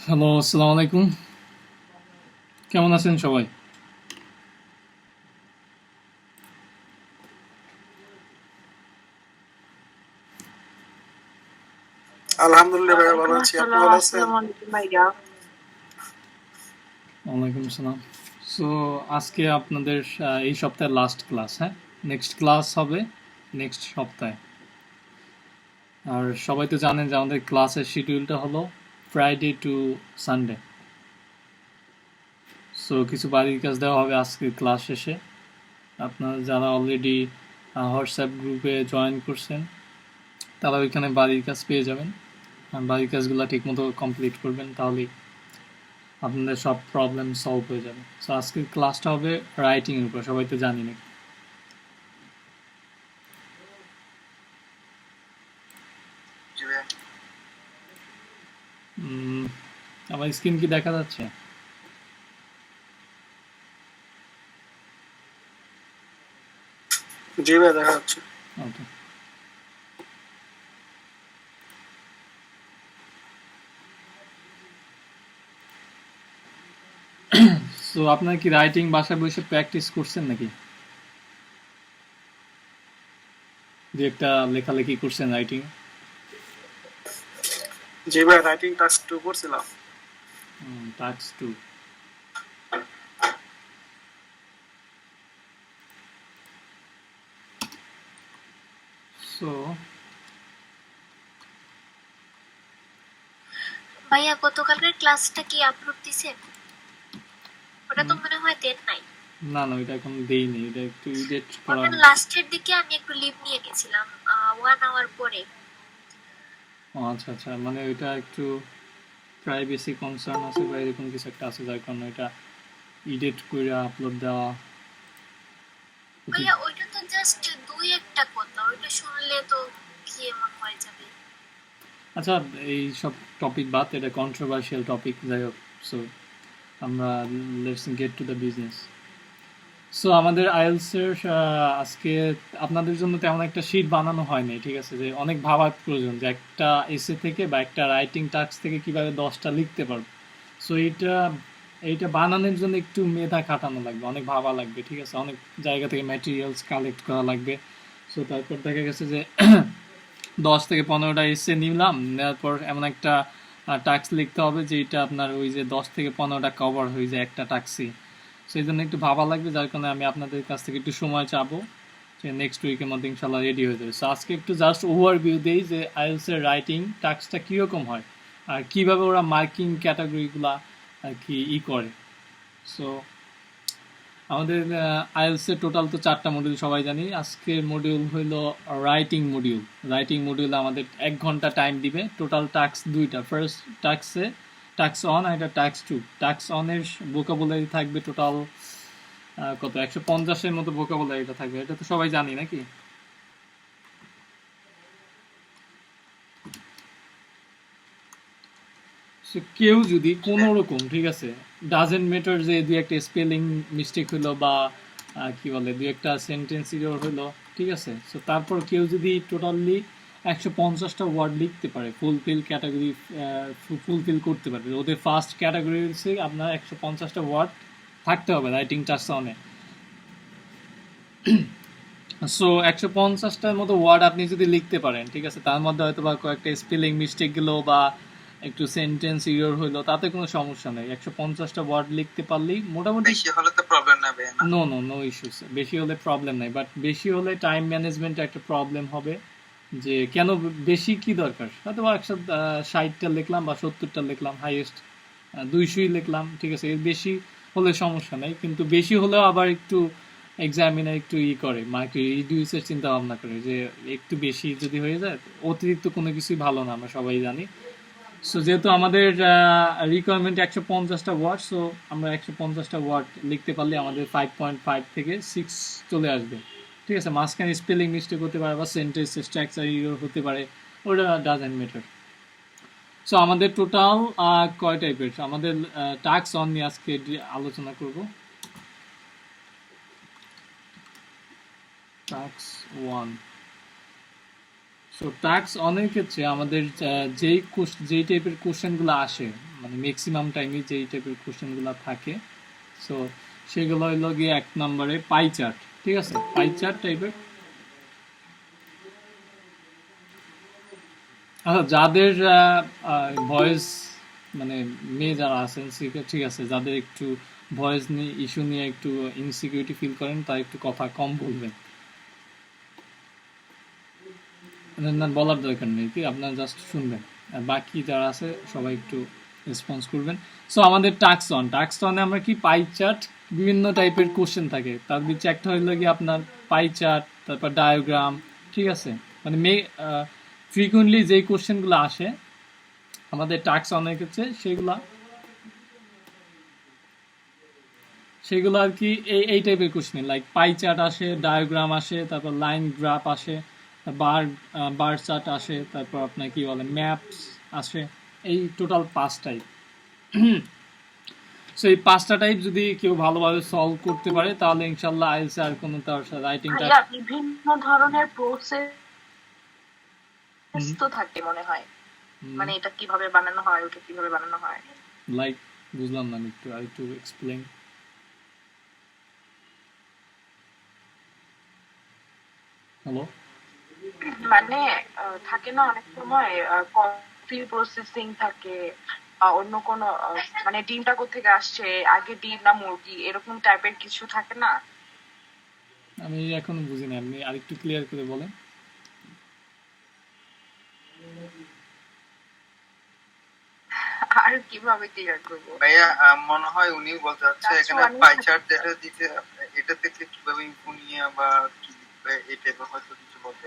Hello, আসসালামু আলাইকুম। কেমন আছেন সবাই? আলহামদুলিল্লাহ ভাইয়া ভালো ওয়ালাইকুম আছি। আপনি আসসালাম, ভালো আছেন? আসসালামু আলাইকুম ভাইয়া। ওয়ালাইকুম আসসালাম। সো আজকে আপনাদের এই সপ্তাহের লাস্ট ক্লাস, হ্যাঁ? নেক্সট ক্লাস হবে নেক্সট সপ্তাহে। আর সবাই তো জানেন যে আমাদের ক্লাসের শিডিউলটা হলো ফ্রাইডে টু সানডে। সো কিছু বাড়ির কাজ দেওয়া হবে আজকে ক্লাস শেষে। আপনারা যারা অলরেডি হোয়াটসঅ্যাপ গ্রুপে জয়েন করছেন তারা ওইখানে বাড়ির কাজ পেয়ে যাবেন। আর বাড়ির কাজগুলো ঠিকমতো কমপ্লিট করবেন, তাহলেই আপনাদের সব প্রবলেম সলভ হয়ে যাবে। সো আজকের ক্লাসটা হবে রাইটিং এর উপর, সবাই তো জানি না। জি ভাইয়া। আমার স্ক্রিন কি দেখা যাচ্ছে? জি ভাইয়া দেখা যাচ্ছে। ওকে। সো আপনার কি রাইটিং বাসায় বসে প্র্যাকটিস করছেন নাকি? যে একটা লেখালেখি করছেন রাইটিং? জি ভাইয়া রাইটিং টাস্ক 2 করছিলাম। Task two. সো ভাইয়া গতকালকের ক্লাসটা কি আপলোড দিছেন? ওটা তো মনে হয় দেন নাই। না না, এটা এখন দেইনি, এটা একটু এডিট করা। ওটা লাস্টের দিকে আমি একটু লিভ নিয়ে গেছিলাম 1 আওয়ার পরে। আচ্ছা আচ্ছা, মানে ওইটা একটু প্রাইভেসি কনসার্ন আছে বা এরকম কিছু একটা আছে, যার কারণে এটা এডিট করে আপলোড দেওয়া উচিত। ভাইয়া ওইটা তো জাস্ট দুই একটা কথা, ওইটা শুনলে তো কি এমন হয়ে যাবে। আচ্ছা, এই সব টপিক বাদ, এটা কন্ট্রোভার্সিয়াল টপিক, যাই হোক। সো আমরা let's get to the business. So আমাদের আইএলসের আজকে আপনাদের জন্য তেমন একটা শিট বানানো হয়নি, ঠিক আছে? যে অনেক ভাবার প্রয়োজন যে একটা এসে থেকে বা একটা রাইটিং টাস্ক থেকে কিভাবে 10টা লিখতে পারবো। সো এইটা বানানোর জন্য একটু মেধা খাটানো লাগবে, অনেক ভাবা লাগবে, ঠিক আছে? অনেক জায়গা থেকে ম্যাটেরিয়ালস কালেক্ট করা লাগবে। সো তারপর দেখা গেছে যে 10 থেকে 15টা এসে নিলাম, নেওয়ার পর এমন একটা টাস্ক লিখতে হবে যেটা আপনার ওই যে 10 থেকে 15টা কভার হয়ে যায় একটা টাস্কই। সেই জন্য একটু ভাবা লাগবে, যার কারণে আমি আপনাদের কাছ থেকে একটু সময় চাবো যে নেক্সট উইকের মধ্যে ইনশাল্লাহ রেডি হয়ে যাবে। সো আজকে একটু জাস্ট ওভারভিউ দেই যে আইএলসের রাইটিং টাস্কটা কীরকম হয় আর কীভাবে ওরা মার্কিং ক্যাটাগরিগুলা আর কি করে। সো আমাদের আইএলসের টোটাল তো 4টা মডিউল, সবাই জানি। আজকের মডিউল হইল রাইটিং মডিউল। রাইটিং মডিউলে আমাদের 1 ঘন্টা টাইম দিবে। টোটাল টাস্ক 2টা। ফার্স্ট টাস্কে টাস্ক অন আর এটা টাস্ক 2। টাস্ক অনের ভোকাবুলারি থাকবে টোটাল কত 150-এর মতো ভোকাবুলারিটা থাকবে, এটা তো সবাই জানি নাকি? সো কেউ যদি জি কোনো ভাইয়া। রকম, ঠিক আছে, ডাজেন্ট ম্যাটার যে দুই একটা স্পেলিং মিস্টেক হলো বা কি বলে দুই একটা সেন্টেন্স ইরর হলো, ঠিক আছে? সো তারপর কেউ যদি টোটালি 150টা ওয়ার্ড লিখতে পারে, ফুলফিল ক্যাটাগরি ফুলফিল করতে পারে, ওদের ফার্স্ট ক্যাটাগরি হচ্ছে আপনার 150টা ওয়ার্ড থাকতে হবে রাইটিং টাস্ক অনে। সো 150টার মতো ওয়ার্ড আপনি যদি লিখতে পারেন, ঠিক আছে, তার মধ্যে হয়তো বা কয়েকটা স্পেলিং মিস্টেক গেলো বা একটু সেন্টেন্স ইরর হইলো, তাতে কোনো সমস্যা নেই। 150টা ওয়ার্ড লিখতে পারলেই মোটামুটি। বেশি হলে তো প্রবলেম না ভাইয়া, না? নো নো নো ইস্যুস, বেশি হলে প্রবলেম নাই, বাট বেশি হলে টাইম ম্যানেজমেন্টে একটা প্রবলেম হবে। যে কেন বেশি কি দরকার, হয়তো বা 160টা লিখলাম বা 70টা লিখলাম, হাইয়েস্ট 200ই লিখলাম, ঠিক আছে? এর বেশি হলে সমস্যা নাই, কিন্তু বেশি হলেও আবার একটু এক্সামিনার একটু করে, মানে রিডিউসের চিন্তা ভাবনা করে যে একটু বেশি যদি হয়ে যায়, অতিরিক্ত কোনো কিছুই ভালো না, আমরা সবাই জানি। সো যেহেতু আমাদের রিকোয়ারমেন্ট 150টা ওয়ার্ড, সো আমরা 150টা ওয়ার্ড লিখতে পারলে আমাদের 5.5 থেকে 6 চলে আসবে, ঠিক আছে? মাঝখানে স্পেলিং মিস্টেক হতে পারে বা সেন্টেন্স স্ট্রাকচার ইরর হতে পারে, ওটা ডাজেন্ট ম্যাটার। সো আমাদের টোটাল কয় টাইপের আমাদের টাস্ক অন নিয়ে আজকে আলোচনা করব। টাস্ক 1। সো টাস্ক অনেক ক্ষেত্রে আমাদের যেই টাইপের কোশ্চেনগুলো আসে, মানে ম্যাক্সিমাম টাইমে যে এই টাইপের কোশ্চেনগুলো থাকে, সো সেগুলো হইলো গিয়ে 1 নম্বরে পাই চার্ট। ঠিক আছে, পাই চার্ট টাইপের। আচ্ছা, যাদের ভয়েস মানে মেয়ে যারা আছেন, ঠিক আছে, যাদের একটু ভয়েস নিয়ে ইস্যু নিয়ে একটু ইনসিকিউরিটি ফিল করেন, তারা একটু কথা কম বলবেন। না, বলার দরকার নেই, কি আপনারা জাস্ট শুনবেন, আর বাকি যারা আছে সবাই একটু রেসপন্স করবেন। সো আমাদের টাক্স অনে আমরা কি পাই চার্ট, বিভিন্ন টাইপের কোশ্চেন থাকে, তার ভিতরে একটা হইলো কি আপনার পাই চার্ট, তারপর ডায়াগ্রাম। ঠিক আছে, মানে ফ্রিকুয়েন্টলি যেই কোশ্চেনগুলো আসে আমাদের টাক্স অনেক ক্ষেত্রে, সেগুলো আর কি এই টাইপের কোশ্চেন, লাইক পাই চার্ট আসে, ডায়াগ্রাম আসে, তারপর লাইন গ্রাফ আসে, বার বার চার্ট আসে, তারপর আপনার কি বলে ম্যাপস আসে। এই টোটাল 5 টাইপ। সো এই 5টা টাইপ যদি কেউ ভালোভাবে সলভ করতে পারে, তাহলে ইনশাল্লাহ আইএলটিএস আর কোনো তার রাইটিংটা ভাইয়া বিভিন্ন ধরনের প্রসেস তো থাকে মনে হয়, মানে এটা কিভাবে বানানো হয়, ওটা কিভাবে বানানো হয়। লাইক বুঝলাম না, একটু এক্সপ্লেইন। হ্যালো, মানে থাকে না অনেক সময় কফি প্রসেসিং থাকে, অন্য কোনো মানে ডিমটা কোথেকে আসছে, আগে ডিম না মুরগি, এরকম টাইপের কিছু থাকে না। আমি এখনো বুঝি না, আপনি আরেকটু ক্লিয়ার করে বলেন। আর কিভাবে ক্লিয়ার করবো ভাইয়া মনে হয় উনি বলতে চাচ্ছে এখানে পাই চার্ট যেটা দিতে, এটা দেখলে কিভাবে ইনফো নিয়ে বা কি লিখবে এই টাইপের হয়তো কিছু বলতে।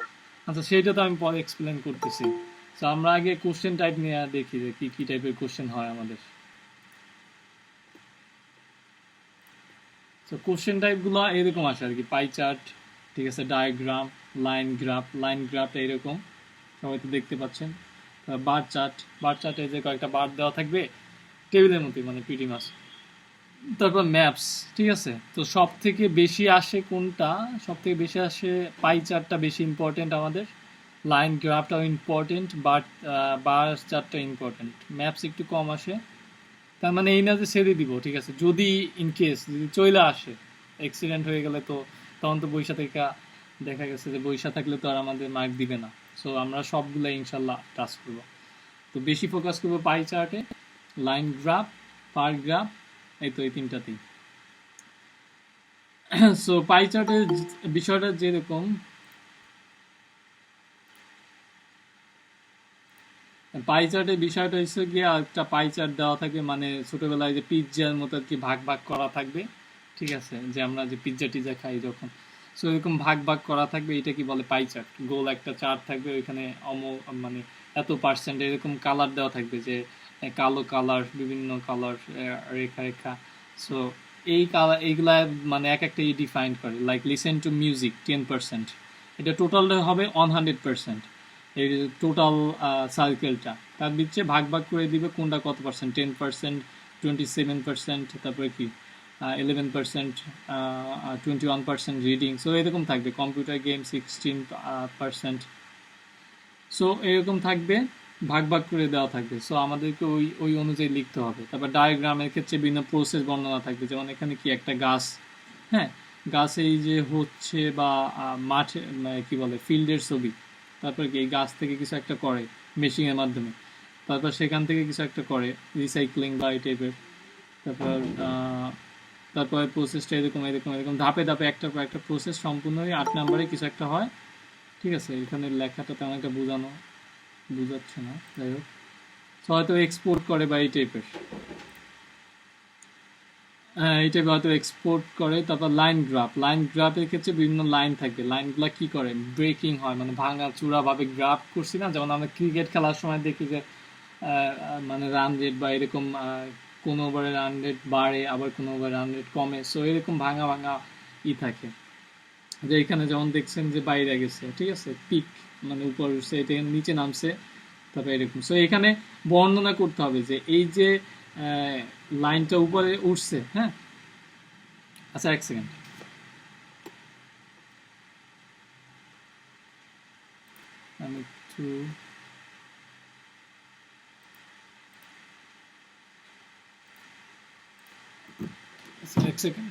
আচ্ছা, সেইটা তো আমি পরে এক্সপ্লেন করতেছি। তো আমরা আগে কোশ্চেন টাইপ নিয়ে দেখি যে কি কি টাইপের কোশ্চেন হয় আমাদের। তো কোশ্চেন টাইপগুলো এরকম আসে আর কি, পাই চার্ট, ঠিক আছে, ডায়াগ্রাম, লাইন গ্রাফ এইরকম, সবাই তো দেখতে পাচ্ছেন। বার চার্টে যে কয়েকটা বার দেওয়া থাকবে টেবিলের মতোই, মানে পিটি মাস। তারপর ম্যাপস, ঠিক আছে। তো সব থেকে বেশি আসে কোনটা, সব থেকে বেশি আসে পাই চার্টটা বেশি ইম্পর্টেন্ট আমাদের, লাইন গ্রাফটাও ইম্পর্টেন্ট, বাট বার চার্টটা ইম্পর্টেন্ট, ম্যাপস একটু কম আসে। তার মানে এই না যে ছেড়ে দিব, ঠিক আছে, যদি ইনকেস যদি চলে আসে, অ্যাক্সিডেন্ট হয়ে গেলে তো তখন তো বৈশা থেকে দেখা গেছে যে বৈশা থাকলে তো আর আমাদের মার্ক দিবে না। সো আমরা সবগুলো ইনশাল্লাহ টাচ করবো। তো বেশি ফোকাস করবো পাই চার্টে, লাইন গ্রাফ, পার গ্রাফ, এই তো এই তিনটাতেই। সো পাই চার্টের বিষয়টা যেরকম, পাই চার্টের বিষয়টা হচ্ছে গিয়ে একটা পাই চার্ট দেওয়া থাকে, মানে ছোটবেলায় যে পিৎজার মতো আর কি ভাগ ভাগ করা থাকবে, ঠিক আছে, যে আমরা যে পিৎজা টিজা খাই যখন, সো এরকম ভাগ ভাগ করা থাকবে, এটা কি বলে পাই চার্ট। গোল একটা চার্ট থাকবে, ওইখানে মানে এত পার্সেন্ট এরকম কালার দেওয়া থাকবে, যে কালো কালার, বিভিন্ন কালার, রেখা রেখা। সো এই কালার এইগুলা মানে এক একটা ডিফাইন করে, লাইক লিসেন টু মিউজিক 10%, এটা টোটালটা হবে 100%। এই টোটাল সার্কেলটা তার দিচ্ছে ভাগ ভাগ করে দিবে কোনটা কত পার্সেন্ট, 10%, 27%, তারপরে কি 11%, 21% রিডিং। সো এরকম থাকবে। Computer game 16%। সো এরকম থাকবে, ভাগ ভাগ করে দেওয়া থাকবে। সো আমাদেরকে ওই ওই অনুযায়ী লিখতে হবে। তারপর ডায়াগ্রামের ক্ষেত্রে বিভিন্ন প্রসেস বর্ণনা থাকবে, যেমন এখানে কি একটা গাছ, হ্যাঁ, গাছ এই যে হচ্ছে, বা মাঠে কি বলে ফিল্ডের ছবি। তারপর কি এই গাছ থেকে কিছু একটা করে মেশিনের মাধ্যমে, তারপর সেখান থেকে কিছু একটা করে রিসাইক্লিং বা এই টাইপের। তারপর তারপরে প্রসেসটা এরকম এরকম এরকম ধাপে ধাপে একটা পর একটা প্রসেস সম্পূর্ণ হয়ে 8 নম্বরে কিছু একটা হয়। ঠিক আছে, এখানে লেখাটা তেমন একটা বুঝাচ্ছে না, যাই হোক। সো হয়তো এক্সপোর্ট করে বা এই টাইপের, হ্যাঁ এই টাইপের হয়তো এক্সপোর্ট করে। তারপর লাইন গ্রাফের ক্ষেত্রে বিভিন্ন লাইন থাকবে, লাইনগুলো কি করে ব্রেকিং হয়, মানে ভাঙা চূড়া ভাবে গ্রাফ করছি না, যেমন আমরা ক্রিকেট খেলার সময় দেখি যে মানে রান রেট বা এরকম কোনো ওভারে রান রেট বাড়ে, আবার কোনো ওভারে রান রেট কমে। সো এরকম ভাঙা ভাঙা থাকে, যে এখানে যেমন দেখছেন যে বাইরে গেছে, ঠিক আছে, পিক মানে উপর উঠছে, এটা নিচে নামছে, তারপরে এরকম। সো এখানে বর্ণনা করতে হবে যে এই যে লাইনটা উপরে উঠছে, হ্যাঁ। আচ্ছা, এক সেকেন্ড, আমি একটু এক সেকেন্ড।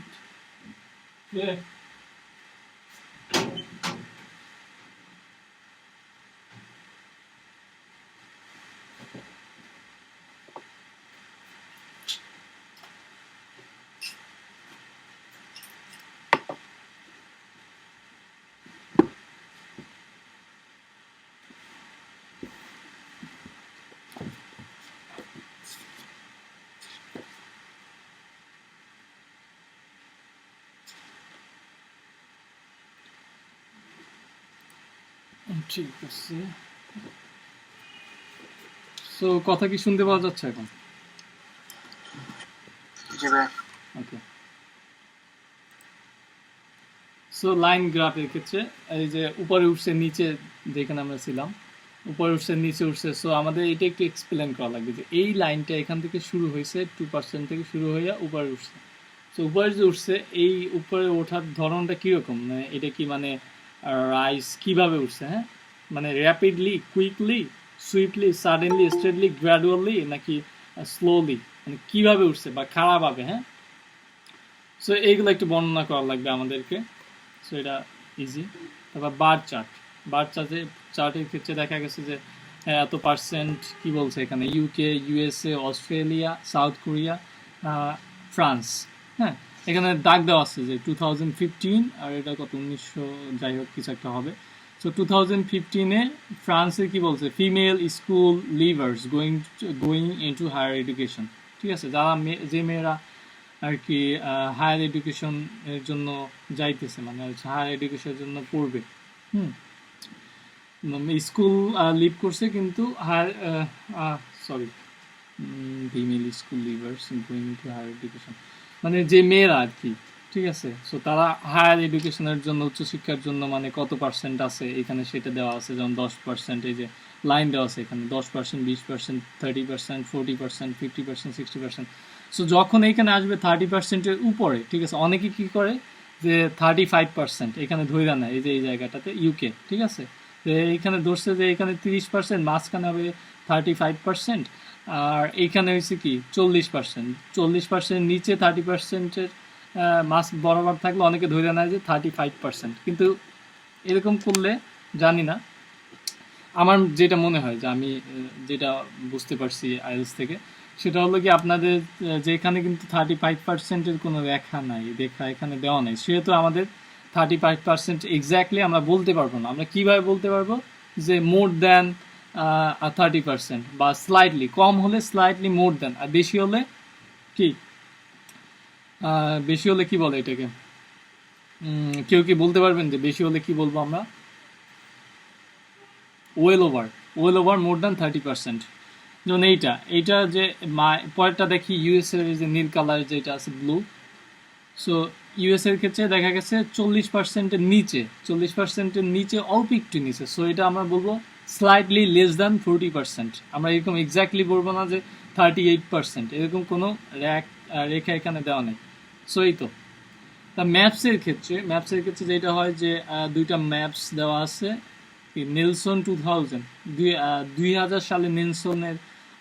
ঠিক আছে, সো কথা কি শুনতে পাওয়া যাচ্ছে এখন? জি ভাই। ওকে, সো লাইন গ্রাফের ক্ষেত্রে এই যে উপরে উঠছে নিচে, যেখানে আমরা ছিলাম উপরে উঠছে নিচে উঠছে, সো আমাদের এটা একটু এক্সপ্লেন করা লাগবে যে এই লাইনটা এখান থেকে শুরু হয়েছে 2% থেকে শুরু হয়ে উপরে উঠছে। সো উপরে যে উঠছে, এই উপরে ওঠার ধরনটা কীরকম, মানে এটা কি মানে রাইস কিভাবে উঠছে, হ্যাঁ মানে র্যাপিডলি, কুইকলি, সুইফটলি, সাডেনলি, স্ট্রেটলি, গ্র্যাডুয়ালি, নাকি স্লোলি, মানে কীভাবে উঠছে বা খারাপভাবে, হ্যাঁ। সো এইগুলো একটু বর্ণনা করা লাগবে আমাদেরকে, সো এটা ইজি। তারপর চার্টের ক্ষেত্রে দেখা গেছে যে হ্যাঁ এত পার্সেন্ট কী বলছে এখানে, UK, USA, Australia, south Korea, France, হ্যাঁ এখানে দাগ দেওয়া আছে যে 2015, আর এটা কত 1900 যাই হোক কিছু একটা হবে। সো 2015-এ ফ্রান্সে কি বলছে, female school leavers going into higher education, ঠিক আছে, যারা যে মেয়েরা আর কি হায়ার এডুকেশনের জন্য যাইতেছে, মানে হায়ার এডুকেশনের জন্য পড়বে, স্কুল লিভ করছে কিন্তু higher, sorry, female school leavers going to higher education, মানে যে মেয়েরা আর কি, ঠিক আছে। সো তারা হায়ার এডুকেশনের জন্য, উচ্চশিক্ষার জন্য মানে কত পার্সেন্ট আছে এখানে সেটা দেওয়া আছে, যেমন 10%, এই যে লাইন দেওয়া আছে এখানে 10%, 20%, 30%, 40%, 50%, 60%। সো যখন এইখানে আসবে 30%-এর উপরে, ঠিক আছে, অনেকে কি করে যে 35% এখানে ধরে নেয়, এই যে এই জায়গাটাতে ইউকে, ঠিক আছে, এইখানে ধরছে যে এখানে 30%, মাঝখানে হবে 35%, আর এইখানে হয়েছে কি 40%, নিচে 30%-এর মাস বরাবর থাকলে অনেকে ধরে নেয় যে 35%, কিন্তু এরকম করলে জানি না, আমার যেটা মনে হয় যে আমি যেটা বুঝতে পারছি আইএলস থেকে, সেটা হলো কি আপনাদের যেখানে কিন্তু 35%-এর কোনো রেখা নাই, রেখা এখানে দেওয়া নাই, সেহেতু আমাদের 35% এক্স্যাক্টলি আমরা বলতে পারবো না। আমরা কিভাবে বলতে পারবো যে মোর দ্যান 30%, বা স্লাইটলি, কম হলে স্লাইটলি মোর দ্যান, আর বেশি হলে কি, বেশি হলে কি বলে এটাকে, কেউ কি বলতে পারবেন যে বেশি হলে কি বলবো আমরা? Well over more than 30%। যেমন এইটা যে পরেরটা দেখি, ইউএসএর যে নীল কালার যেটা আছে ব্লু, সো ইউএসএর ক্ষেত্রে দেখা গেছে 40%-এর নিচে অল্প একটু নিচে, সো এটা আমরা বলবো স্লাইটলি লেস দ্যান 40%। আমরা এরকম এক্স্যাক্টলি বলবো না যে 38%, এরকম কোনো রেখা এখানে দেওয়া নেই। সো এই তো তা ম্যাপসের ক্ষেত্রে যেটা হয় যে দুইটা ম্যাপস দেওয়া আছে, নেলসন 2000 সালে নেলসনের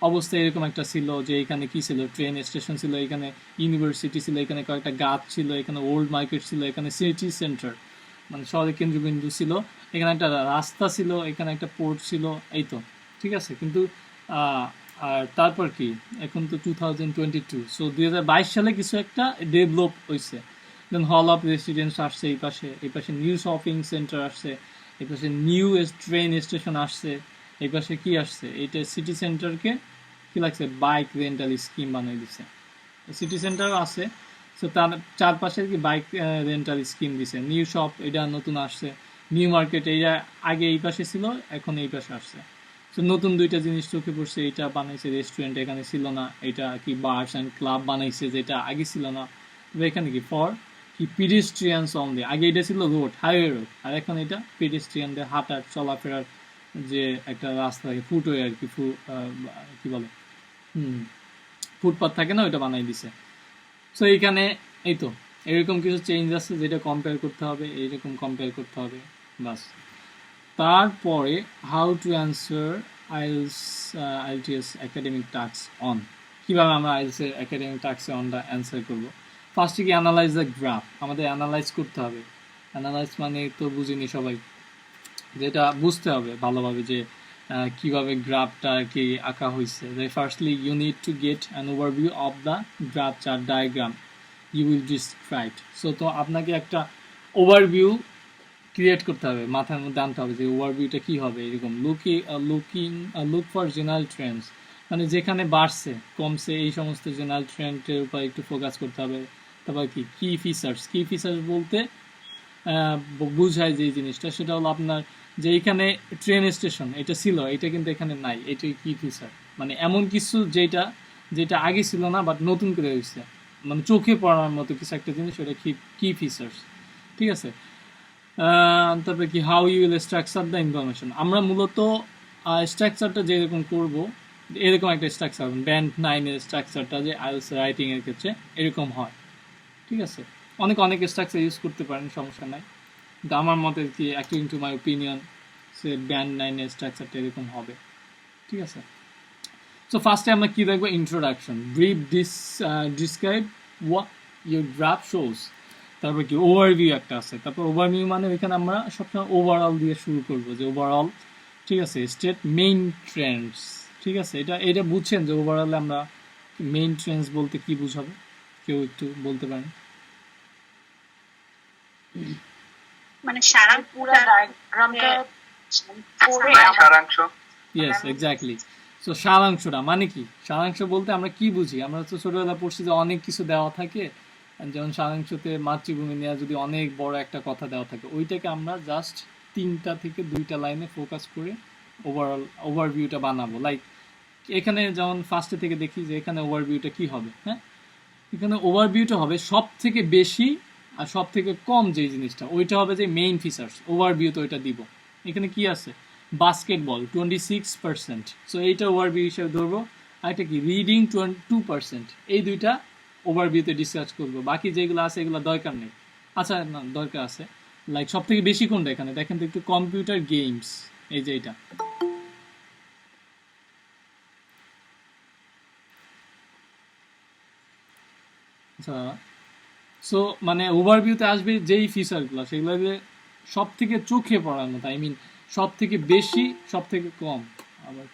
অবস্থা এরকম একটা ছিল যে এখানে কি ছিল, ট্রেন স্টেশন ছিল, এখানে ইউনিভার্সিটি ছিল, এখানে কয়েকটা গাছ ছিল, এখানে ওল্ড মার্কেট ছিল, এখানে সিটি সেন্টার মানে শহরের কেন্দ্রবিন্দু ছিল, এখানে একটা রাস্তা ছিল, এখানে একটা পোর্ট ছিল, এই তো ঠিক আছে। কিন্তু আর তারপর কি, এখন তো 2022, সো 2022 সালে কিছু একটা ডেভেলপ হয়েছে, দেন হল অফ রেসিডেন্স আসছে, এই পাশে নিউ শপিং সেন্টার আসছে, এই পাশে নিউ ট্রেন স্টেশন আসছে, এই পাশে কি আসছে, এইটা সিটি সেন্টারকে কি লাগছে, বাইক রেন্টাল স্কিম বানিয়ে দিচ্ছে, সিটি সেন্টারও আছে, সো তার চারপাশে কি বাইক রেন্টাল স্কিম দিছে। নিউ শপ এটা নতুন আসছে, নিউ মার্কেট এইটা আগে এই পাশে ছিল, এখন এই পাশে আসছে। সো নতুন দুইটা জিনিস চোখে পড়ছে, এইটা বানাইছে রেস্টুরেন্ট, এখানে ছিল না, এটা কি বার্স অ্যান্ড ক্লাব বানাইছে যেটা আগে ছিল না, এখানে কি ফর কি পিডেস্ট্রিয়ানস অনলি, আগে এটা ছিল রোড, হাইওয়ে রোড, আর এখন এটা পিডেস্ট্রিয়ানদের হাঁটার চলাফেরার যে একটা রাস্তা থাকে, ফুটওয়ে আর কি, কি বলে ফুটপাথ থাকে না, ওইটা বানাই দিছে। সো এইখানে এই তো এরকম কিছু চেঞ্জ আছে যেটা কম্পেয়ার করতে হবে, এইরকম কম্পেয়ার করতে হবে বাস। তারপরে how to answer IELTS academic task on, কীভাবে আমরা আইএলটিএস একাডেমিক টাস্ক অনটা অ্যান্সার করবো। ফার্স্টে কি অ্যানালাইজ দ্য গ্রাফ, আমাদের অ্যানালাইজ করতে হবে। অ্যানালাইজ মানে তো বুঝিনি সবাই, যেটা বুঝতে হবে ভালোভাবে যে কিভাবে গ্রাফটা আর কি আঁকা হয়েছে। Firstly you need to get an overview of the graph chart diagram you will describe. So তো আপনাকে একটা ওভারভিউ ক্রিয়েট করতে হবে, মাথার মধ্যে আনতে হবে যে ওভারভিউটা কী হবে। এরকম লুক ফর জেনারেল ট্রেন্ডস, মানে যেখানে বাড়ছে কমছে এই সমস্ত জেনারেল ট্রেন্ডের উপর একটু ফোকাস করতে হবে। তারপর কি ফিচার্স বলতে বুঝায় যে জিনিসটা, সেটা হলো আপনার যে এইখানে ট্রেন স্টেশন এটা ছিল, এটা কিন্তু এখানে নাই, এটাই কি ফিচার, মানে এমন কিছু যেটা আগে ছিল না বাট নতুন করে হয়েছে, মানে চোখে পড়ার মতো কিছু একটা জিনিস, ওটা কি ফিচার্স। ঠিক আছে, তারপরে কি how you will structure the information. আমরা মূলত স্ট্রাকচারটা যেরকম করব, এরকম একটা স্ট্রাকচার, ব্যান্ড 9-এর স্ট্রাকচারটা যে আইএলটিএস রাইটিংয়ের ক্ষেত্রে এরকম হয়। ঠিক আছে, অনেক স্ট্রাকচার ইউজ করতে পারেন, সমস্যা নাই, কিন্তু আমার মতে কি অ্যাকর্ডিং টু মাই ওপিনিয়ন সে ব্যান্ড 9-এর স্ট্রাকচারটা এরকম হবে। ঠিক আছে, সো ফার্স্টে আমরা কি দেখবো, introduction, brief describe what your graph shows. তারপর কি ওভারভিউ একটা আছে, তারপর ওভারভিউ মানে ওইখানে আমরা সবসময় ওভারঅল দিয়ে শুরু করবো যে ওভারঅল। ঠিক আছে, স্টেট মেইন ট্রেন্ডস। ঠিক আছে, এটা বুঝছেন যে ওভারঅলে আমরা মেইন ট্রেন্ডস বলতে কি বুঝাবো, কেউ একটু বলতে পারেন? মানে সারা পুরো ডায়াগ্রামটা পড়ে সারাংশ। Yes, exactly. সো সারাংশটা মানে কি, সারাংশ বলতে আমরা কি বুঝি, আমরা তো ছোটবেলা পড়ছি যে অনেক কিছু দেওয়া থাকে, যেমন সারাংশতে মাতৃভূমি নিয়ে যদি অনেক বড় একটা কথা দেওয়া থাকে, ওইটাকে আমরা জাস্ট 3টা থেকে 2টা লাইনে ফোকাস করে ওভারভিউটা বানাবো। লাইক এখানে যেমন ফার্স্টে থেকে দেখি যে এখানে ওভারভিউটা কি হবে। হ্যাঁ, এখানে ওভারভিউটা হবে সব থেকে বেশি আর সব থেকে কম যে জিনিসটা, ওইটা হবে যে মেইন ফিচার্স। ওভারভিউ তো ওইটা দিব। এখানে কি আছে, বাস্কেটবল 26%, সো এইটা ওভারভিউ হিসেবে ধরবো। আর একটা কি, রিডিং 2%, এই দুইটা ওভারভিউতে ডিসকাস করবো। বাকি যেগুলো আছে এগুলো দরকার নেই। আচ্ছা না, দরকার আছে। লাইক সব থেকে বেশি কোনটা এখানে দেখেন তো একটু, কম্পিউটার গেমস, এই যে এইটা। আচ্ছা, সো মানে ওভারভিউতে আসবে যেই ফিচারগুলো, সেগুলোকে সব থেকে চোখে পড়ার মতো, আই মিন সব থেকে বেশি সব থেকে কম। আবার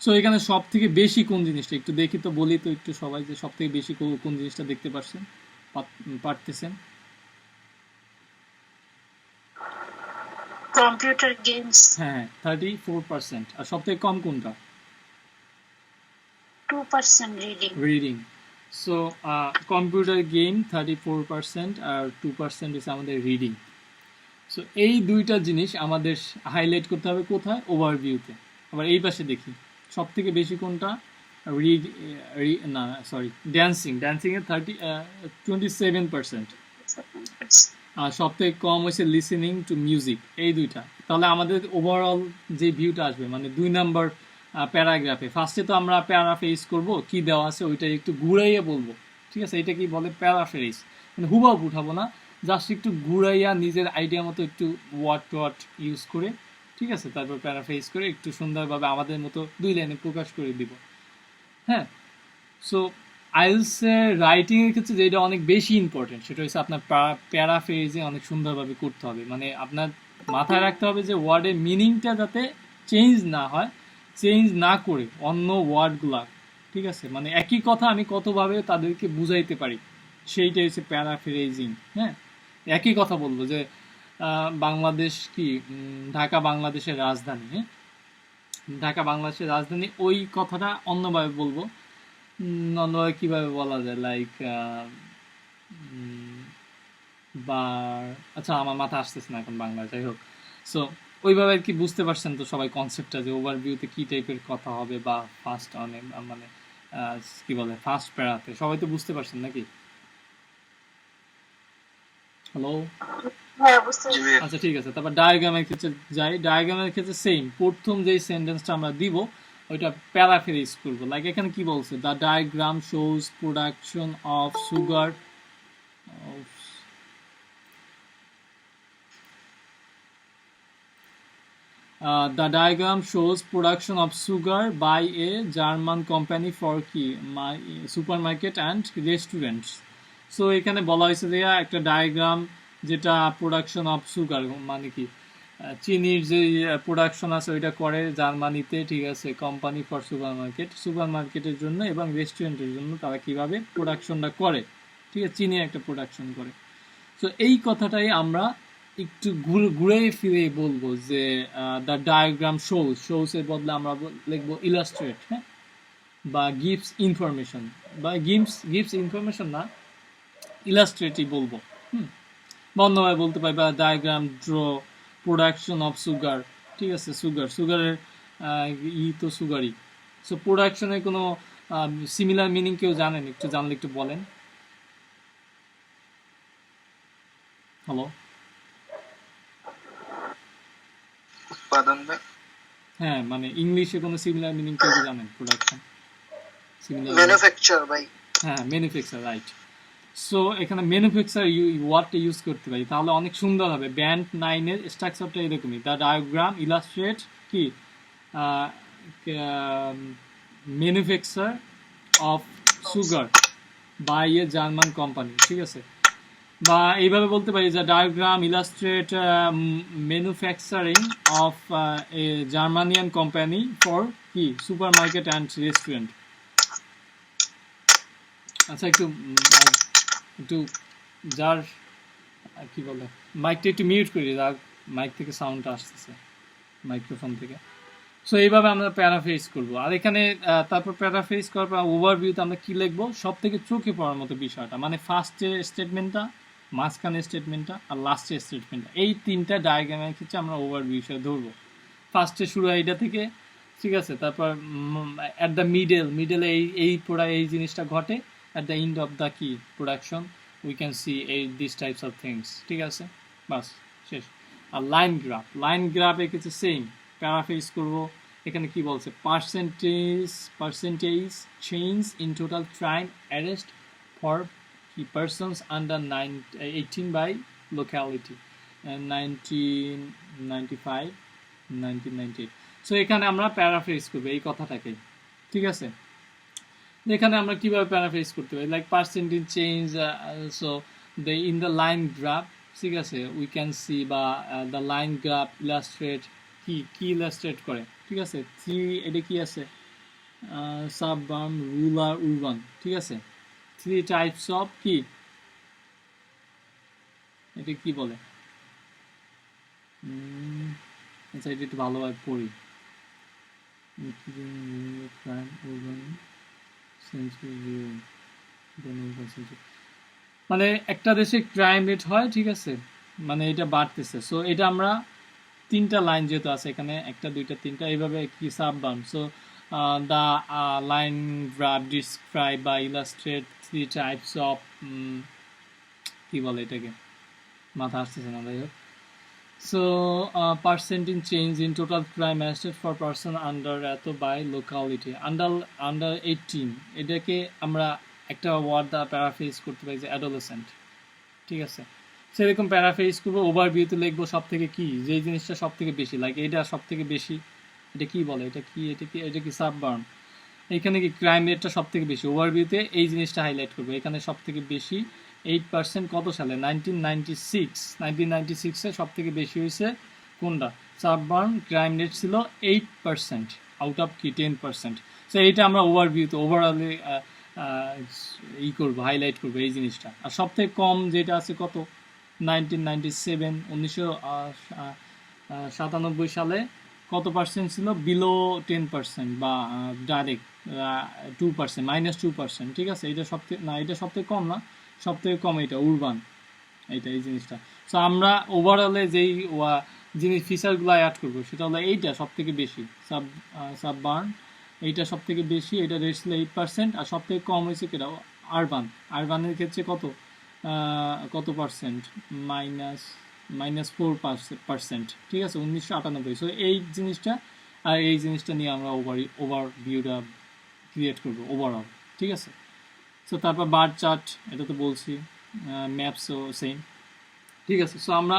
সো এখানে সব থেকে বেশি কোন জিনিসটা একটু দেখি তো, বলি তো একটু সবাই যে সব থেকে বেশি কোন জিনিসটা দেখতে পারছেন, পারতেছেন? Computer games. হ্যাঁ, 34%। আর সব থেকে কম কোনটা? 2% রিডিং। সো কম্পিউটার গেম 34% আর 2% হচ্ছে আমাদের রিডিং। সো এই দুইটা জিনিস আমাদের হাইলাইট করতে হবে কোথায়, ওভারভিউতে। আবার এই পাশে দেখি সব থেকে বেশি কোনটা, ড্যান্সিংয়ে 27%। আর সব থেকে কম হয়েছে লিসেনিং টু মিউজিক, এই দুইটা। তাহলে আমাদের ওভারঅল যে ভিউটা আসবে, মানে 2 নম্বর প্যারাগ্রাফে, ফার্স্টে তো আমরা প্যারাফ্রেজ করব, কি দেওয়া আছে ওইটা একটু ঘুরাইয়া বলবো। ঠিক আছে, এটা কি বলে প্যারাফ্রেজ, মানে হুবহু উঠাবো না, জাস্ট একটু ঘুরাইয়া নিজের আইডিয়া মতো একটু ওয়াট ইউজ করে, ঠিক আছে, তারপর প্যারাফ্রেজ করে একটু সুন্দরভাবে আমাদের মতো 2 লাইনে প্রকাশ করে দিব। হ্যাঁ, সো আইএলটিএসের রাইটিংয়ের ক্ষেত্রে যেটা অনেক বেশি ইম্পর্টেন্ট, সেটা হচ্ছে আপনার প্যারাফ্রেজে অনেক সুন্দরভাবে করতে হবে। মানে আপনার মাথায় রাখতে হবে যে ওয়ার্ডের মিনিংটা যাতে চেঞ্জ না হয়, চেঞ্জ না করে অন্য ওয়ার্ডগুলা, ঠিক আছে, মানে একই কথা আমি কতভাবে তাদেরকে বুঝাইতে পারি, সেইটাই হচ্ছে প্যারাফ্রেজিং। হ্যাঁ, একই কথা বলবো যে বাংলাদেশ কি, ঢাকা বাংলাদেশের রাজধানী। হ্যাঁ, ঢাকা বাংলাদেশের রাজধানী, ওই কথাটা অন্যভাবে বলবো। অন্যভাবে কীভাবে বলা যায়, লাইক বা, আচ্ছা আমার মাথা আসতেছে না এখন বাংলা, যাই হোক। সো ওইভাবে আর কি, বুঝতে পারছেন তো সবাই কনসেপ্টটা, যে ওভারভিউতে কী টাইপের কথা হবে, বা ফার্স্ট অনেক মানে কি বলে ফার্স্ট প্যারাতে, সবাই তো বুঝতে পারছেন নাকি? হ্যালো, আচ্ছা ঠিক আছে। তারপর ডায়াগ্রামের ক্ষেত্রে যাই, ডায়াগ্রামের ক্ষেত্রে সেম, প্রথম যেই সেন্টেন্সটা আমরা দিব ওইটা প্যারাফ্রেজ করবো। লাইক এখানে কি বলছে, the diagram shows production of sugar, the diagram shows production of sugar by a German company for কি super market and restaurants. So এখানে বলা হয়েছে যে একটা ডায়াগ্রাম যেটা প্রোডাকশন অফ সুগার মানে কি চিনির যে প্রোডাকশন আছে ওইটা করে জার্মানিতে, ঠিক আছে, কোম্পানি ফর সুপার মার্কেটের জন্য এবং রেস্টুরেন্টের জন্য তারা কিভাবে প্রোডাকশনটা করে, ঠিক আছে, চিনির একটা প্রোডাকশন করে। তো এই কথাটাই আমরা একটু ঘুরে ফিরে বলবো যে দ্য ডায়াগ্রাম শোস এর বদলে আমরা লিখবো ইলাস্ট্রেট, হ্যাঁ, বা গিভস ইনফরমেশন, বা গিভস ইনফরমেশন না, ইলাস্ট্রেটই বলবো। বা অন্যভাবে বলতে পারি বা diagram draw production of sugar, ঠিক আছে, সুগারের তো সুগারই। সো প্রোডাকশনের কোনো সিমিলার মিনিং কেউ জানেন? একটু জানলে একটু বলেন। হ্যালো, উৎপাদন ভাই, হ্যাঁ, মানে ইংলিশে কোনো সিমিলার মিনিং কেউ কি জানেন? প্রোডাকশন সিমিলার, ম্যানুফ্যাকচার ভাই। হ্যাঁ, ম্যানুফ্যাকচার, রাইট। সো এখানে ম্যানুফ্যাকচার ওয়ার্ডটা ইউজ করতে পারি, তাহলে অনেক সুন্দর হবে। ব্যান্ড 9 এর স্ট্রাকচারটা এরকমই, দ্য ডায়াগ্রাম ইলাস্ট্রেট কি manufacture of sugar by a German company, ঠিক আছে। বা এইভাবে বলতে পারি যে diagram illustrate manufacturing of a Germanian company for কি সুপার মার্কেট অ্যান্ড রেস্টুরেন্ট। আচ্ছা, একটু যার কি বলে মাইকটা একটু মিউট করি, যার মাইক থেকে সাউন্ডটা আসতেছে মাইক্রোফোন থেকে। সো এইভাবে আমরা প্যারাফ্রেজ করবো। আর এখানে তারপর প্যারাফ্রেজ করার পর ওভারভিউতে আমরা কি লিখবো, সব থেকে চোখে পড়ার মতো বিষয়টা, মানে ফার্স্টের স্টেটমেন্টটা, মাঝখানের স্টেটমেন্টটা আর লাস্টের স্টেটমেন্টটা, এই তিনটা ডায়াগ্রামের ক্ষেত্রে আমরা ওভারভিউ হিসেবে ধরবো। ফার্স্টে শুরু এইটা থেকে, ঠিক আছে, তারপর অ্যাট দ্য মিডলে এই জিনিসটা ঘটে, at the end of the কি production we can see this types of things, ঠিক আছে, বাস শেষ। আর লাইন গ্রাফে কিছু সেম প্যারাফ্রেজ করবো। এখানে কি বলছে, percentage change in total crime arrest for কি persons under 18 by locality 1995 1998। So এখানে আমরা প্যারাফ্রেজ করবো এই কথাটাকে, ঠিক আছে। এখানে আমরা কিভাবে প্যারাফ্রেজ করতে পারি, like percentage change, so in the line graph, ঠিক আছে, উই ক্যান সি, বা দ্য লাইন গ্রাফ ইলাস্ট্রেট কি ইলাস্ট্রেট করে, ঠিক আছে। এটা কি আছে, সাববার্ন, রুরাল, উরবান, ঠিক আছে, 3 টাইপস অফ কি, এটা কি বলে, আচ্ছা এটা একটু ভালোভাবে পড়ি, মানে একটা দেশে ক্রাইম রেট হয়, ঠিক আছে, মানে এটা বাড়তেছে। সো এটা আমরা তিনটা লাইন যেহেতু আছে এখানে, একটা দুইটা তিনটা, এইভাবে কি suburban. So the line graph describe বা ইলাস্ট্রেট 3 টাইপস অফ, কি বলে এটাকে, মাথা আসতেছে না, যাই হোক। So percentage change in total crime arrested for person under এত বাই লোকালিটি, আন্ডার 18, এটাকে আমরা একটা ওয়ার্ড দ্বারা প্যারাফ্রেজ করতে পারি যে অ্যাডোলেসেন্ট, ঠিক আছে। সেরকম প্যারাফ্রেজ করবো, ওভারভিউতে লিখবো সব থেকে কি, যে জিনিসটা সব থেকে বেশি, লাইক এটা সব থেকে বেশি, এটা কি বলে, এটা কি সাববার্ন, এখানে কি ক্রাইম রেটটা সব থেকে বেশি, ওভারভিউতে এই জিনিসটা হাইলাইট করবো, এখানে সব থেকে বেশি 8% কত সালে, 1996 সব থেকে বেশি হয়েছে কোনটা, সাববার্ন, ক্রাইম রেট ছিল 8% আউট অফ কি 10%। সো এইটা আমরা ওভারভিউতে ওভারঅলে ই করবো, হাইলাইট করবো এই জিনিসটা। আর সব থেকে কম যেটা আছে কত, 1997 সালে কত পার্সেন্ট ছিল, বিলো 10% বা ডাইরেক্ট 2%, -2%, ঠিক আছে। এটা সব থেকে না, এটা সব থেকে কম না, সব থেকে কম এটা উরবান, এই জিনিসটা। সো আমরা ওভারঅলে যেই জিনিস ফিচারগুলো অ্যাড করবো সেটা হলো এইটা সব থেকে বেশি, সাববার্ন, এইটা সব থেকে বেশি, এটা রেট ছিল 8%, আর সব থেকে কম হয়েছে কেটা, আরবানের ক্ষেত্রে কত পার্সেন্ট, -4%, ঠিক আছে, 1998। সো এই জিনিসটা আর এই জিনিসটা নিয়ে আমরা ওভারভিউটা ক্রিয়েট করবো ওভারঅল, ঠিক আছে। সো তারপর বার চার্ট, এটা তো বলছি, ম্যাপসও সেম, ঠিক আছে। সো আমরা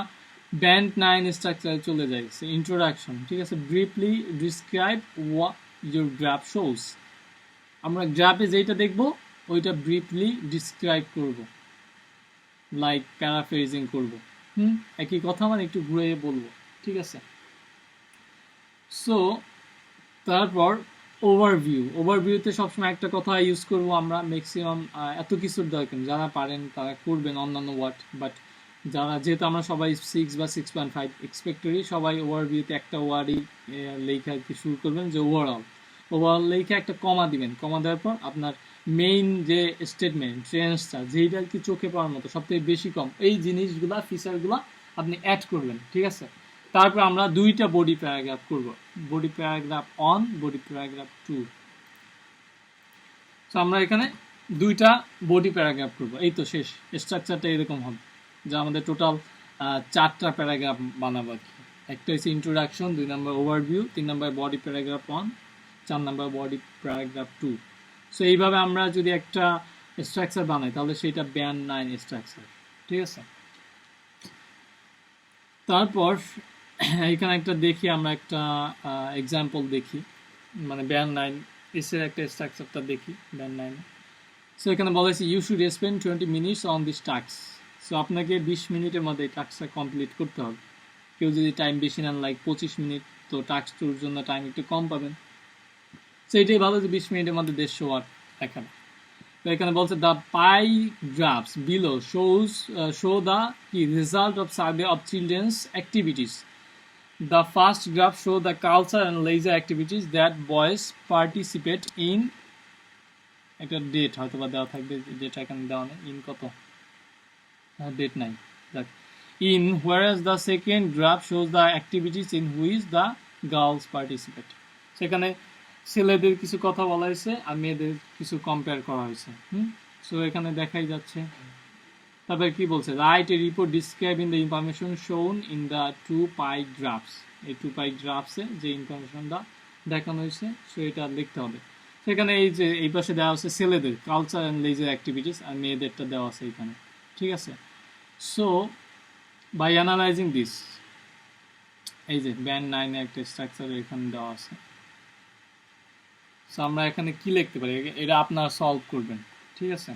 ব্যান্ড 9 স্ট্রাকচারে চলে যায়, ইন্ট্রোডাকশন, ঠিক আছে। Briefly describe what your graph shows. আমরা গ্রাফে যেটা দেখব ওইটা ব্রিফলি ডিসক্রাইব করব, লাইক প্যারাফ্রেজিং করব। একই কথা মানে একটু ঘুরে বলবো, ঠিক আছে। সো তারপর ওভারভিউতে সবসময় একটা কথা ইউজ করব আমরা, ম্যাক্সিমাম এত কিছুর দরকার, যারা পারেন তারা করবেন অন্যান্য ওয়ার্ড, বাট যারা, যেহেতু আমরা সবাই 6 বা 6.5 এক্সপেক্টরি, সবাই ওভারভিউতে একটা ওয়ার্ডই লেখা আর কি শুরু করবেন, যে ওভারঅল লেখা একটা কমা দিবেন। কমা দেওয়ার পর আপনার মেইন যে স্টেটমেন্ট, ট্রেন্সটা, যেইটা আর কি চোখে পড়ার মতো সবথেকে বেশি কম, এই জিনিসগুলা, ফিচারগুলা আপনি অ্যাড করবেন, ঠিক আছে। তারপর আমরা দুইটা বডি প্যারাগ্রাফ করব, বডি প্যারাগ্রাফ 1, বডি প্যারাগ্রাফ 2। তো আমরা এখানে দুইটা বডি প্যারাগ্রাফ করব, এই তো শেষ। স্ট্রাকচারটা এরকম হবে যে আমাদের টোটাল 4টা প্যারাগ্রাফ বানাবো আর কি। একটা হচ্ছে ইন্ট্রোডাকশন, 2 নম্বর ওভারভিউ, 3 নম্বর বডি প্যারাগ্রাফ 1, 4 নম্বর বডি প্যারাগ্রাফ 2। সো এইভাবে আমরা যদি একটা স্ট্রাকচার বানাই তাহলে সেটা ব্যান্ড 9 স্ট্রাকচার, ঠিক আছে। তারপর এখানে একটা দেখি, আমরা একটা এক্সাম্পল দেখি, মানে ব্যান্ড 9 এর একটা স্ট্রাকচারটা দেখি ব্যান্ড 9। সো এখানে বলা হয়েছে you should spend 20 minutes on this task. So আপনাকে 20 মিনিটের মধ্যে এই টাস্কটা কমপ্লিট করতে হবে। কেউ যদি টাইম বেশি নেন, লাইক 25 মিনিট, তো টাস্ক টুর জন্য টাইম একটু কম পাবেন। সো এটাই ভালো যে 20 মিনিটের মধ্যে 150 ওয়ার্ড দেখাবে। তো এখানে বলছে the pie graphs below show the result of survey of children's activities. The first graph show the culture and leisure activities that boys participate in. একটা ডেট হয়তো বা দেওয়া থাকবে, যেটা এখানে দেওয়া নেই, ইন কত ডেট নাই, in, whereas the second graph shows the activities in which the girls participate. সেখানে ছেলেদের কিছু কথা বলা হয়েছে আর মেয়েদের কিছু কম্পেয়ার করা হয়েছে। সো এখানে দেখাই যাচ্ছে। তারপরে কি বলছে, write a report describing the information shown in the 2 pie graphs. এই 2 পাই গ্রাফসে যে ইনফরমেশনটা দেখানো হয়েছে সো এটা লিখতে হবে। সেখানে এই যে এই পাশে দেওয়া আছে ছেলেদের কালচার অ্যান্ড লেজার অ্যাক্টিভিটিস, আর মেয়েদেরটা দেওয়া আছে এখানে, ঠিক আছে। সো বাই অ্যানালাইজিং দিস, এই যে ব্যান্ড 9 এর একটা স্ট্রাকচার এখানে দেওয়া আছে। সো আমরা এখানে কি লিখতে পারি, এটা আপনারা সলভ করবেন, ঠিক আছে।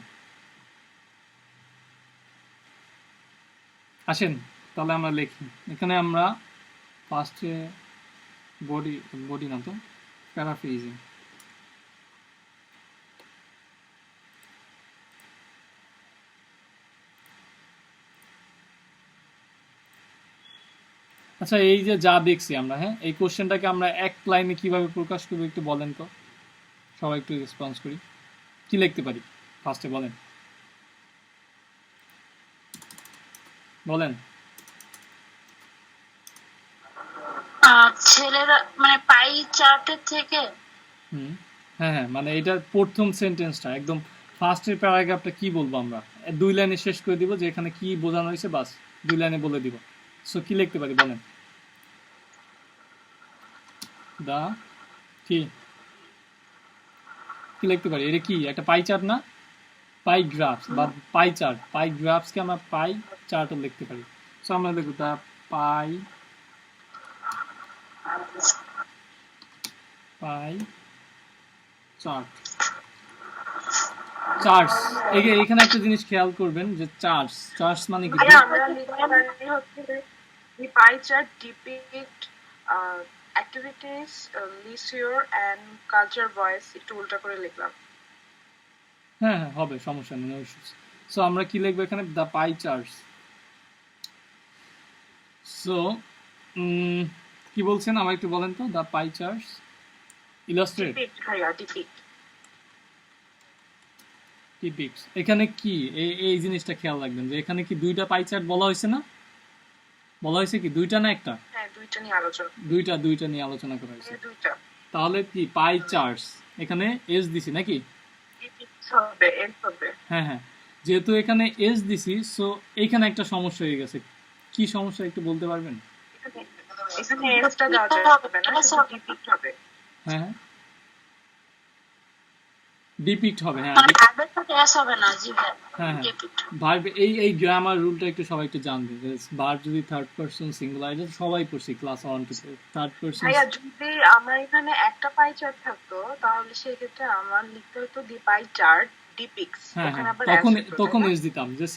আসেন তাহলে আমরা লিখি। এখানে আমরা ফার্স্টে বডি না তো প্যারাফ্রেজিং। আচ্ছা, এই যে যা দেখছি আমরা, হ্যাঁ, এই কোশ্চেনটাকে আমরা এক লাইনে কিভাবে প্রকাশ করবো একটু বলেন তো, সবাই একটু রেসপন্স করি। কি লিখতে পারি ফার্স্টে বলেন, বলেন। ছেলেরা মানে পাই চার্টের থেকে। হ্যাঁ হ্যাঁ, মানে এটা প্রথম সেন্টেন্সটা একদম ফার্স্টের প্যারাগ্রাফটা কি বলবো আমরা, 2 লাইনে শেষ করে দিব যে এখানে কি বোঝানো হয়েছে, বাস 2 লাইনে বলে দিব। সো কি লিখতে পারি বলেন, দা কি কি লিখতে পারি, এটা কি একটা পাই চার্ট না, পাই গ্রাফস বা পাই চার্ট। পাই গ্রাফসকে আমরা পাই চার্টও লিখতে পারি। সো আমরা লিখব দা পাই চার্ট। চার্টস, এখানে একটা জিনিস খেয়াল করবেন যে চার্টস মানে কি, আমরা লিখতে পারি হচ্ছে the pie chart depict activities, leisure and culture voice, একটু উল্টা করে লিখলাম। হ্যাঁ হ্যাঁ হবে, সমস্যা নেই। সো আমরা কি লিখবো এখানে, দ্য পাই চার্টস। সো কি বলছেন আবার একটু বলেন তো, দ্য পাই চার্টস ইলাস্ট্রেট টিপিক্স। এখানে কি এই জিনিসটা খেয়াল রাখবেন যে এখানে কি 2টা পাই চার্ট বলা হয়েছে না, বলা হয়েছে কি 2টা না একটা, হ্যাঁ 2টা নিয়ে আলোচনা, 2টা নিয়ে আলোচনা করা হয়েছে। 2টা তাহলে কি পাই চার্টস, এখানে এস দিছি নাকি, হবে এস হবে। হ্যাঁ হ্যাঁ, যেহেতু এখানে এস দিছি সো এখানে একটা সমস্যা হয়ে গেছে। কি সমস্যা একটু বলতে পারবেন? এখানে এসটা দেওয়া যাবে না, শুধু ডিপিক্ট হবে। হ্যাঁ ডিপিক্ট হবে, হ্যাঁ ক্লাস হবে না, জি ভাই। হ্যাঁ হ্যাঁ রিপিট। ভার্ব, এই গ্রামার রুলটা একটু সবাই একটু জানবে যে ভার্ব যদি থার্ড পারসন সিঙ্গুলার, এটা তো সবাই পড়ছি ক্লাস 1 2 থার্ড পারসন। ভাইয়া যদি আমার এখানে একটা পাই চার্ট থাকতো তাহলে সেক্ষেত্রে আমার লিখতে হতো দি পাই চার্ট ডিপিক্স, হ্যাঁ ওখানে হ্যাঁ আবার তখন অ্যাস হতো, তখন তাই না? এস দিতাম, যে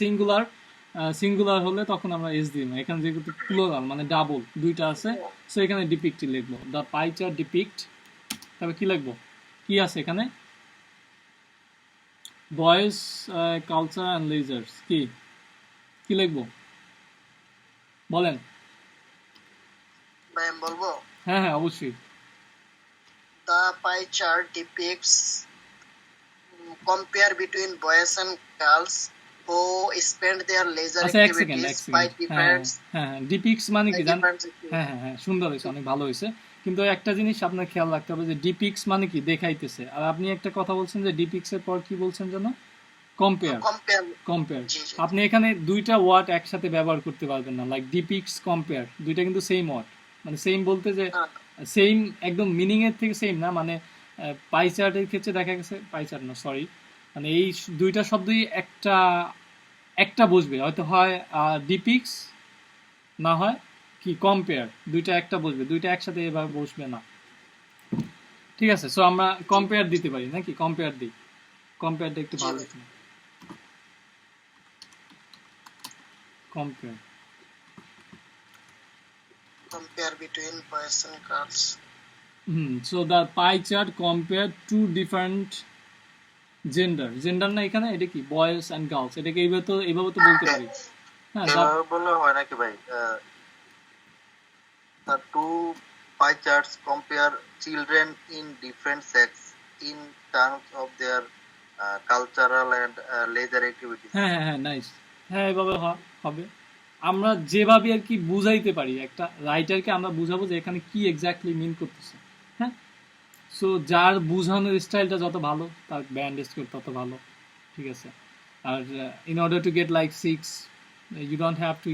সিঙ্গুলার হলে তখন আমরা এস দিই না, এখানে যেহেতু প্লুরাল মানে ডাবল দুইটা আছে, সো এখানে ডিপিক্টই লিখবো, দ্য পাই চার্ট ডিপিক্ট। তবে কি লিখবো, কি আছে এখানে, বয়েজ কালচার অ্যান্ড লেজার্স, কি কি লিখবো বলেন। ভাই আমি বলবো, হ্যাঁ হ্যাঁ অবশ্যই। the pie chart depicts compare between boys and girls who spend their leisure আচ্ছা এক সেকেন্ড activities by হ্যাঁ different হ্যাঁ ডিপিক্স মানে কি জান, activities. হ্যাঁ হ্যাঁ হ্যাঁ সুন্দর হয়েছে, অনেক ভালো হয়েছে, কিন্তু একটা জিনিস আপনার খেয়াল রাখতে হবে যে ডিপিক্স মানে কি দেখাইতেছে, আর আপনি একটা কথা বলছেন যে ডিপিক্স এর পর কি বলছেন যেন, কম্পেয়ার। Compare. কম্পেয়ার, জি, জি। আপনি এখানে দুইটা ওয়ার্ড একসাথে ব্যবহার করতে পারবেন না, লাইক ডিপিক্স কম্পেয়ার, দুইটা কিন্তু সেম ওয়ার্ড, মানে সেম বলতে যে হ্যাঁ, সেম একদম মিনিং এর থেকে সেম না, মানে পাই চার্টের ক্ষেত্রে দেখা গেছে, পাই চার্ট না সরি, মানে এই দুইটা শব্দই একটা একটা বসবে, হয়তো হয় ডিপিক্স, না হয় কি কম্পেয়ার, দুইটা একটা বসবে, দুইটা একসাথে এভাবে বসবে না, ঠিক আছে। সো আমরা কম্পেয়ার দিতে পারি নাকি, কম্পেয়ার দিই, কম্পেয়ারটা একটু ভালো, compare. compare between boys and girls. So the pie chart compare to different gender না এখানে, এটা কি বয়েজ অ্যান্ড গার্লস, এটাকে এইভাবে তো বলতে পারি। হ্যাঁ এভাবে বললে হয় নাকি ভাই? The two pie charts compare children in different sex in terms of their cultural and leisure activities. হ্যাঁ হ্যাঁ হ্যাঁ নাইস, হ্যাঁ এভাবে হবে। আমরা যেভাবে আর কি বুঝাইতে পারি, একটা রাইটারকে আমরা বুঝাবো যে এখানে কি এক্স্যাক্টলি মিন করতেছে, হ্যাঁ। সো যার বুঝানোর স্টাইলটা যত ভালো, তার ব্যান্ড স্কোর তত ভালো, ঠিক আছে। আর in order to get like 6, you don't have to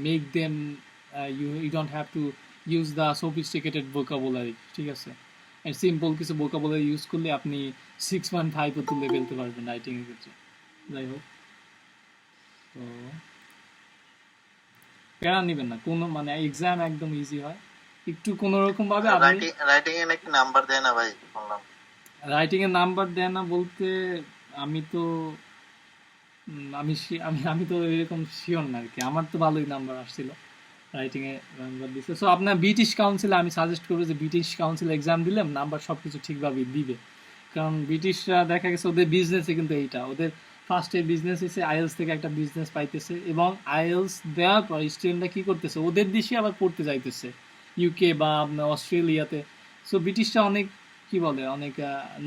make them, you don't have to use the sophisticated vocabulary, ঠিক আছে। সিম্পল কিছু ভোকাবুলারি ইউজ করলে আপনি 6.5 তুলে ফেলতে পারবেন রাইটিংয়ের ক্ষেত্রে। যাই হোক, তো প্যারা নেবেন না কোনো, মানে এক্সাম একদম ইজি হয়, একটু কোনো রকম ভাবে আপনি রাইটিং এ নাকি নাম্বার দেয় না ভাই শুনলাম। রাইটিং এর নাম্বার দেয় না বলতে, আমি তো আমি তো এরকম শিওর না আর কি, আমার তো ভালোই নাম্বার আসছিল রাইটিং এ, নাম্বার দিছে। সো আপনার ব্রিটিশ কাউন্সিলে আমি সাজেস্ট করবো যে ব্রিটিশ কাউন্সিল এক্সাম দিলে নাম্বার সবকিছু ঠিকভাবে দিবে, কারণ ব্রিটিশরা দেখা গেছে ওদের বিজনেসে কিন্তু এইটা, ওদের ফার্স্টে বিজনেস এসে আইএলস থেকে একটা বিজনেস পাইতেছে, এবং আইএলস দেওয়ার পর স্টুডেন্টরা কি করতেছে, ওদের দেশে আবার পড়তে যাইতেছে, ইউকে বা আপনার অস্ট্রেলিয়াতে। সো ব্রিটিশরা অনেক কি বলে, অনেক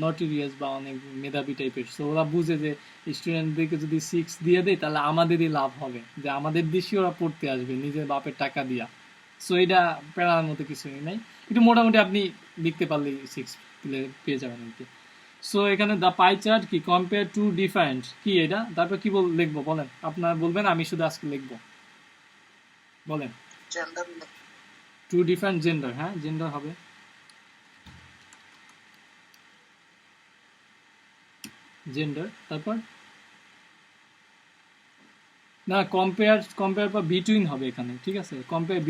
নটোরিয়াস বা অনেক মেধাবী টাইপের, সো ওরা বুঝে যে স্টুডেন্টদেরকে যদি 6 দিয়ে দেয় তাহলে আমাদেরই লাভ হবে, যে আমাদের দেশে ওরা পড়তে আসবে নিজের বাপের টাকা দিয়া। সো এটা প্যারার মতো কিছুই নাই, একটু মোটামুটি আপনি লিখতে পারলেই 6 পেয়ে যাবেন আর কি। সো এখানে দ্য পাই চার্ট কি কম্পেয়ার টু ডিফারেন্ট, কি এটা, তারপর কি লিখবো বলেন, আপনার বলবেন, আমি শুধু আজকে লিখবো, বলেন। Gender. টু ডিফারেন্ট জেন্ডার, হ্যাঁ জেন্ডার হবে, জেন্ডার, তারপর না কম্পেয়ার পর বিটুইন হবে এখানে, ঠিক আছে, compare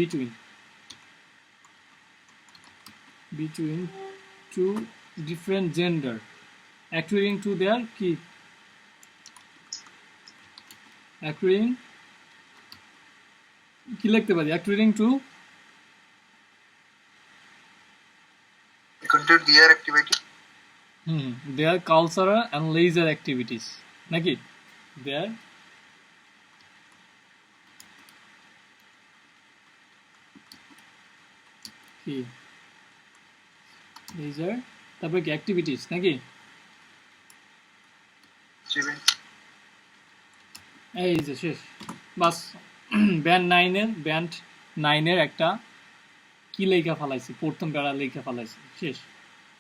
between two different gender according to their কি, অ্যাকুরিং কি লিখতে পারি, according to According to their activity. Their cultural and leisure activities, নাকি দেয়ার কি লেজার, তারপর কি অ্যাক্টিভিটিস নাকি, এই যে শেষ বাস। ব্যান্ড 9-এর একটা কি লেখা ফেলাইছি, প্রথম প্যারা লেখা ফেলাইছি, শেষ।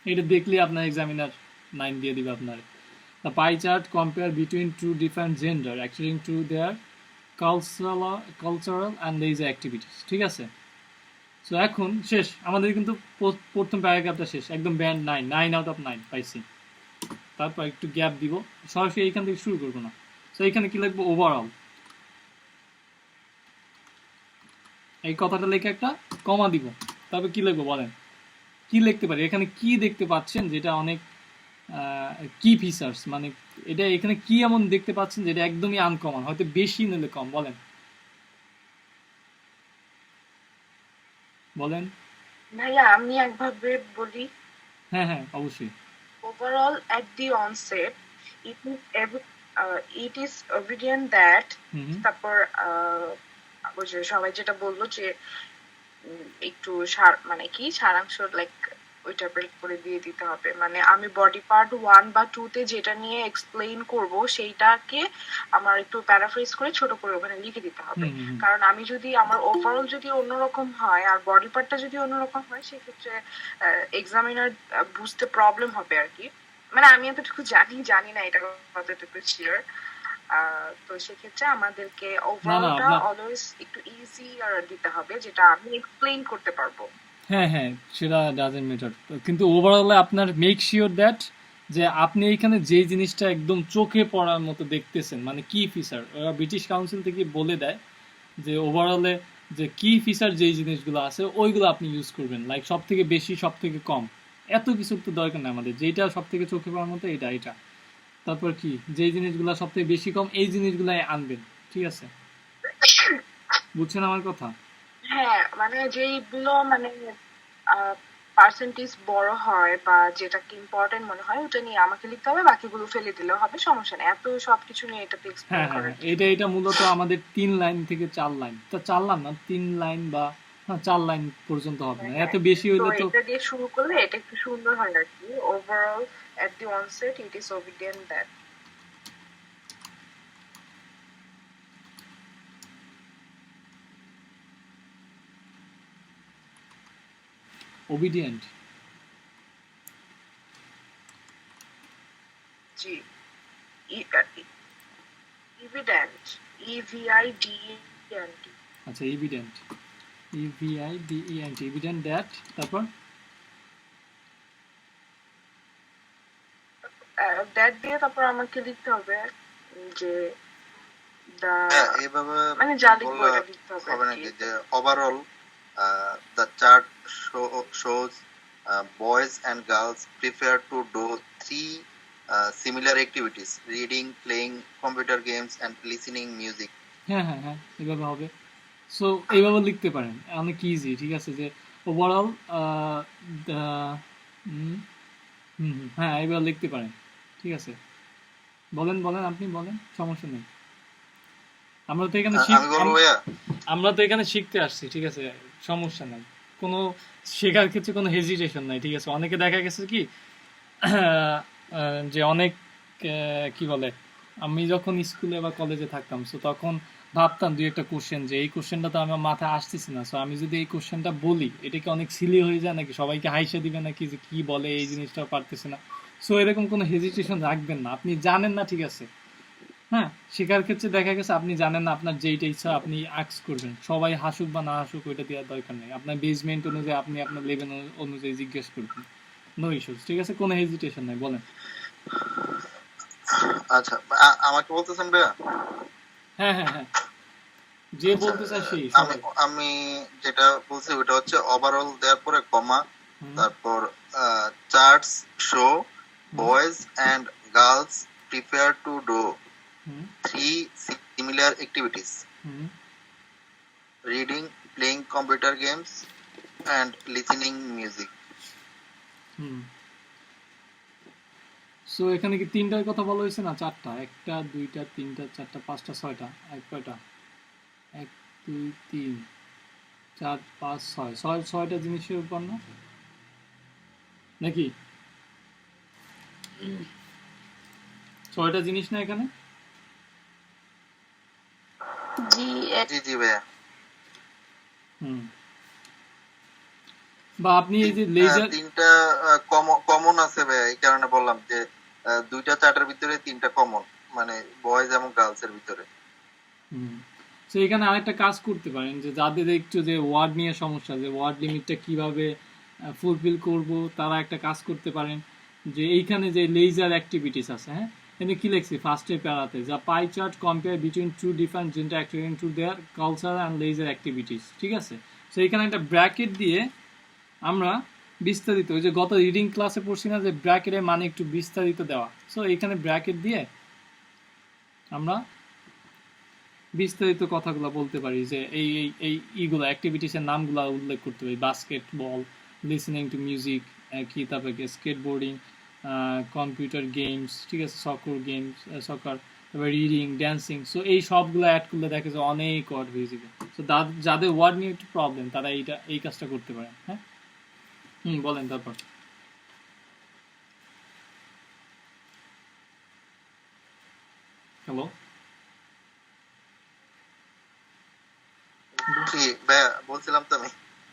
এটা দেখলে আপনার এক্সামিনার 9 দিয়ে দিবে আপনার। The pie chart compare between two different gender according to their cultural and leisure activities, ঠিক আছে। সো এখন শেষ আমাদের কিন্তু প্রথম প্যারাগ্রাফটা শেষ, একদম ব্যান্ড 9 আউট অফ 9 পাইছি। তারপর একটু গ্যাপ দিব, সরাসরি এইখান থেকে শুরু করবো না। তো এখানে কি লিখবো, ওভারঅল, এই কথাটা লিখে একটা কমা দিব, তারপর কি লিখবো বলেন, কি লিখতে পারি এখানে, কি দেখতে পাচ্ছেন যেটা অনেক কি ফিচার্স, মানে এটা এখানে কি এমন দেখতে পাচ্ছেন যেটা একদমই আনকমন, হয়তো বেশি নিলে কম, বলেন বলেন। ভাইয়া আমি একভাবে বলি, হ্যাঁ হ্যাঁ অবশ্যই। overall at the onset it is it is evident that হুম হুম তারপর ওই যে সবাই যেটা বললো যে একটু মানে কি সারাংশ লাইক ওইটা ব্রেক করে দিয়ে দিতে হবে, মানে আমি বডি পার্ট 1 বা 2 তে যেটা নিয়ে এক্সপ্লেইন করব সেইটাকে আমার একটু প্যারাফ্রেজ করে ছোট করে ওখানে লিখে দিতে হবে। হুম হুম কারণ আমি যদি আমার ওভারঅল যদি অন্যরকম হয় আর বডি পার্টটা যদি অন্যরকম হয় সেক্ষেত্রে এক্সামিনার বুঝতে প্রবলেম হবে আর কি। মানে আমি এতটুকু জানি না এটা কতটুকু শিওর। তো সেক্ষেত্রে আমাদেরকে না না ওভারঅলটা আপনার, অলওয়েজ একটু ইজি আর দিতে হবে যেটা আমি এক্সপ্লেইন করতে পারবো। হ্যাঁ হ্যাঁ সেটা ডাজেন্ট ম্যাটার, কিন্তু ওভারঅলে আপনার মেক শিওর দ্যাট যে আপনি এইখানে যে জিনিসটা একদম চোখে পড়ার মতো দেখতেছেন, মানে কি ফিচার, ওরা ব্রিটিশ কাউন্সিল থেকে বলে দেয় যে ওভারঅলে যে কি ফিচার যেই জিনিসগুলো আছে ওইগুলো আপনি ইউজ করবেন, লাইক সব থেকে বেশি সব থেকে কম, এত কিছুর তো দরকার নেই আমাদের, যেটা সব থেকে চোখে পড়ার মতো এটা এটা, তারপর কি যেই জিনিসগুলো সব থেকে বেশি কম এই জিনিসগুলাই আনবেন, ঠিক আছে, বুঝছেন আমার কথা? হ্যাঁ মানে যেইগুলো মানে পার্সেন্টেজ বড় হয় বা যেটাকে ইম্পর্টেন্ট মনে হয় ওটা নিয়ে আমাকে লিখতে হবে, বাকিগুলো ফেলে দিলেও হবে, সমস্যা নেই। এত সবকিছু নিয়ে এটাতে এক্সপ্লেন হ্যাঁ হ্যাঁ করার হ্যাঁ, কিছু এটা নেই। এটা মূলত আমাদের 3 লাইন থেকে 4 লাইন, তা 4 লাইন না 3 লাইন বা হ্যাঁ 4 লাইন পর্যন্ত হবে না, হ্যাঁ এত হ্যাঁ, বেশি তো হইলে তো। এটা দিয়ে শুরু করলে এটা একটু সুন্দর হয় আর কি। Overall at the onset it is evident that. Obedient, G, evident, EVIDENT। আচ্ছা এভিডেন্ট, EVIDENT, এভিডেন্ট দ্যাট, তারপর দ্যাট দিয়ে তারপর আমাকে লিখতে হবে যে দা, হ্যাঁ এইভাবে মানে যা লিখবো বললে এটা লিখতে হবে আর হবে কি। নাকি যে overall the chart shows boys and girls prefer to do three similar activities: reading, playing computer games, and listening music. হ্যাঁ হ্যাঁ হ্যাঁ এভাবে হবে। সো এইভাবে লিখতে পারেন, অনেক ইজি, ঠিক আছে, যে ওভারঅল হুম হুম হ্যাঁ এইভাবে লিখতে পারেন, ঠিক আছে, বলেন বলেন আপনি বলেন, সমস্যা নেই, আমরা তো এখানে আমি বলবো ভাইয়া, আমরা তো এখানে শিখতে আসছি, ঠিক আছে, সমস্যা নাই, কোনো শেখার ক্ষেত্রে কোনো হেজিটেশন নাই, ঠিক আছে। অনেকে দেখা গেছে কি যে অনেক কি বলে, আমি যখন স্কুলে বা কলেজে থাকতাম সো তখন ভাবতাম দুই একটা কোশ্চেন যে এই কোশ্চেনটা তো আমার মাথায় আসতেছে না, সো আমি যদি এই কোশ্চেনটা বলি এটা কি অনেক সিলি হয়ে যায় নাকি, সবাইকে হাইসা দিবে নাকি যে কি বলে এই জিনিসটা পারতেছে না। সো এরকম কোনো হেজিটেশন রাখবেন না, আপনি জানেন না, ঠিক আছে, হ্যাঁ, শেখার ক্ষেত্রে দেখা গেছে আপনি জানেন না, আপনার যেইটা ইচ্ছা আপনি আক্স করবেন, সবাই হাসুক বা না হাসুক ওইটা দেওয়ার দরকার নেই, আপনার বেসমেন্ট অনুযায়ী আপনি আপনার লেভেল অনুযায়ী জিজ্ঞেস করবেন, নো ইস্যুস, ঠিক আছে, কোনো হেজিটেশন নাই, বলেন। আচ্ছা আমাকে বলতেছেন ভাইয়া? হ্যাঁ হ্যাঁ হ্যাঁ, যে আচ্ছা, বলতে চায় সেই আমি সবাই। আমি যেটা বলছি ওটা হচ্ছে ওভারঅল দেওয়ার পরে কমা, হুম তারপর charts show hmm boys and girls prefer to do hmm three similar activities: hmm reading, playing computer games, and listening music. Hmm. So এখানে কি তিনটার কথা বলা হয়েছে না চারটা, একটা দুইটা তিনটা চারটা পাঁচটা ছয়টা, এক কয়টা, এক দুই তিন চার পাঁচ ছয়, ছয়টা জিনিসের উপর না নাকি, ছয়টা জিনিস না এখানে? জি জি জি ভাইয়া। হুম, বা আপনি এই যে লেজার, তিনটা কমন আছে ভাইয়া, এই কারণে বললাম যে দুইটা চার্টের ভিতরে তিনটা কমন, মানে বয়েজ এবং গার্লস এর ভিতরে। হুম, তো এখানে আরেকটা কাজ করতে পারেন যে যাদের একটু যে ওয়ার্ড নিয়ে সমস্যা, যে ওয়ার্ড লিমিটটা কিভাবে ফুলফিল করব, তারা একটা কাজ করতে পারেন যে এইখানে যে লেজার অ্যাক্টিভিটিস আছে, হ্যাঁ, এখানে কি লিখছি ফার্স্টে প্যারাতে, যা pie chart compare between two different gender activity to their culture and leisure activities, ঠিক আছে। সো এখানে একটা ব্র্যাকেট দিয়ে আমরা বিস্তারিত, ওই যে গত রিডিং ক্লাসে পড়ছি না যে ব্র্যাকেটের মানে একটু বিস্তারিত দেওয়া, সো এইখানে ব্র্যাকেট দিয়ে আমরা বিস্তারিত কথাগুলো বলতে পারি, যে এই এই এই ইগুলো অ্যাক্টিভিটিসের নামগুলো উল্লেখ করতে পারি, বাস্কেটবল, লিসনিং টু মিউজিক, কি তারপরে স্কেটবোর্ডিং, কম্পিউটার গেমস, ঠিক আছে, সকার, তারপরে রিডিং, ড্যান্সিং। সো এই সবগুলো অ্যাড করলে দেখে যে অনেক ওয়ার্ড হয়ে যাবে। সো যাদের ওয়ার্ড নিয়ে একটু প্রবলেম তারা এই কাজটা করতে পারেন। হ্যাঁ, বলেন তারপর। হ্যালো, কি ভাইয়া বলছিলাম তো আমি,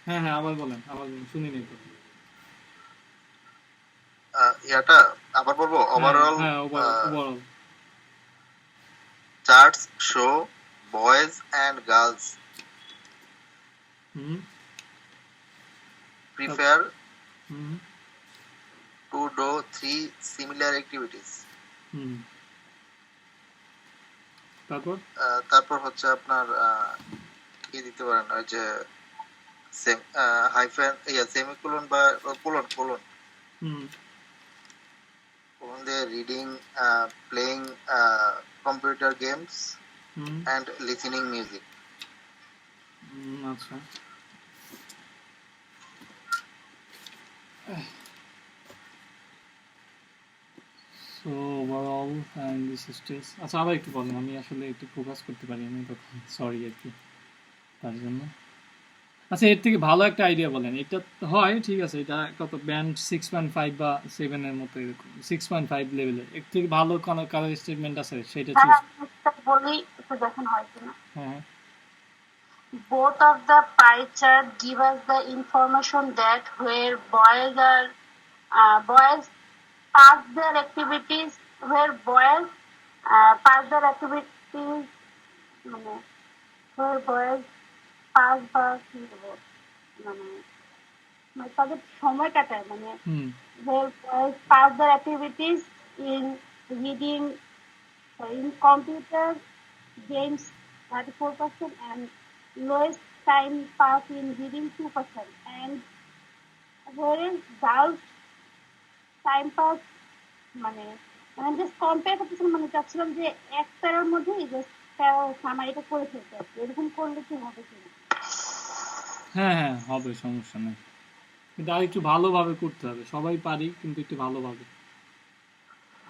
হ্যাঁ হ্যাঁ, আবার বলেন শুনিনি তো। ইয়াটা আবার বলবো। ওভারঅল হ্যাঁ, overall charts show boys and girls hmm prefer hmm to do three similar activities. হুম তারপর তারপর হচ্ছে আপনার কি দিতে পারেন, ওই যে হাইফেন সেমিকোলন বা কোলন কোলন হুম কোলন দিয়ে reading, playing computer games hmm and listening music. আচ্ছা, so overall and this stage. আচ্ছা, আবার একটু বলেন, আমি আসলে একটু ফোকাস করতে পারি আমি তখন, সরি আর কি তার জন্য। আচ্ছা, এর থেকে ভালো একটা আইডিয়া বলেন। এটা হয় ঠিক আছে, এটা কত ব্যান্ড 6.5 বা 7 এর মতো, এরকম 6.5 লেভেলের। এর থেকে ভালো কোনো কালার স্টেটমেন্ট আছে সেটা চুজ। বলি একটু দেখেন হয় কিনা। হ্যাঁ, Both of the pie chart give us the information that where boys pass their activities, where boys pass their activities, মানে where boys pass বা কি বলবো, মানে মানে তাদের সময় কাটায়, মানে হুম where boys pass their activities in reading, in computer games 34% and lowest time pass in reading 2%, and whereas girls time pass মানে মানে জাস্ট কম্পেয়ার করতেছিলাম, মানে চাচ্ছিলাম যে এক প্যারার মধ্যেই জাস্ট সামারিটা করে ফেলতে হবে, এরকম করলে কি হবে কিনা। হ্যাঁ হ্যাঁ, হবে, সমস্যা নেই, কিন্তু আর একটু ভালোভাবে করতে হবে। সবাই পারি, কিন্তু একটু ভালোভাবে।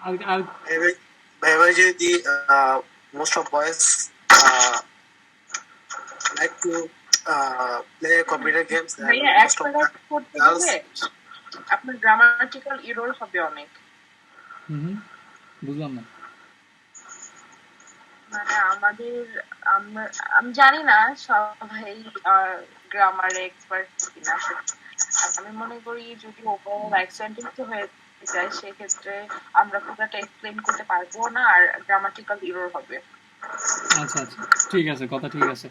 আর আর Wherever the most of boys like to play computer games, and ভাইয়া most of একবার করতে girls গেলে আপনার গ্রামাটিক্যাল এরর হবে অনেক। হুম বুঝলাম না। মানে আমি জানি না সবাই গ্রামারে এক্সপার্ট কিনা, আমি মনে করি যদি ওভারঅল অ্যাকসেন্টিং হয়ে যায় সেক্ষেত্রে আমরা খুব একটা এক্সপ্লেন করতে পারবো না, আর গ্রামাটিক্যাল এরর হবে। আচ্ছা আচ্ছা, ঠিক আছে, কথা ঠিক আছে।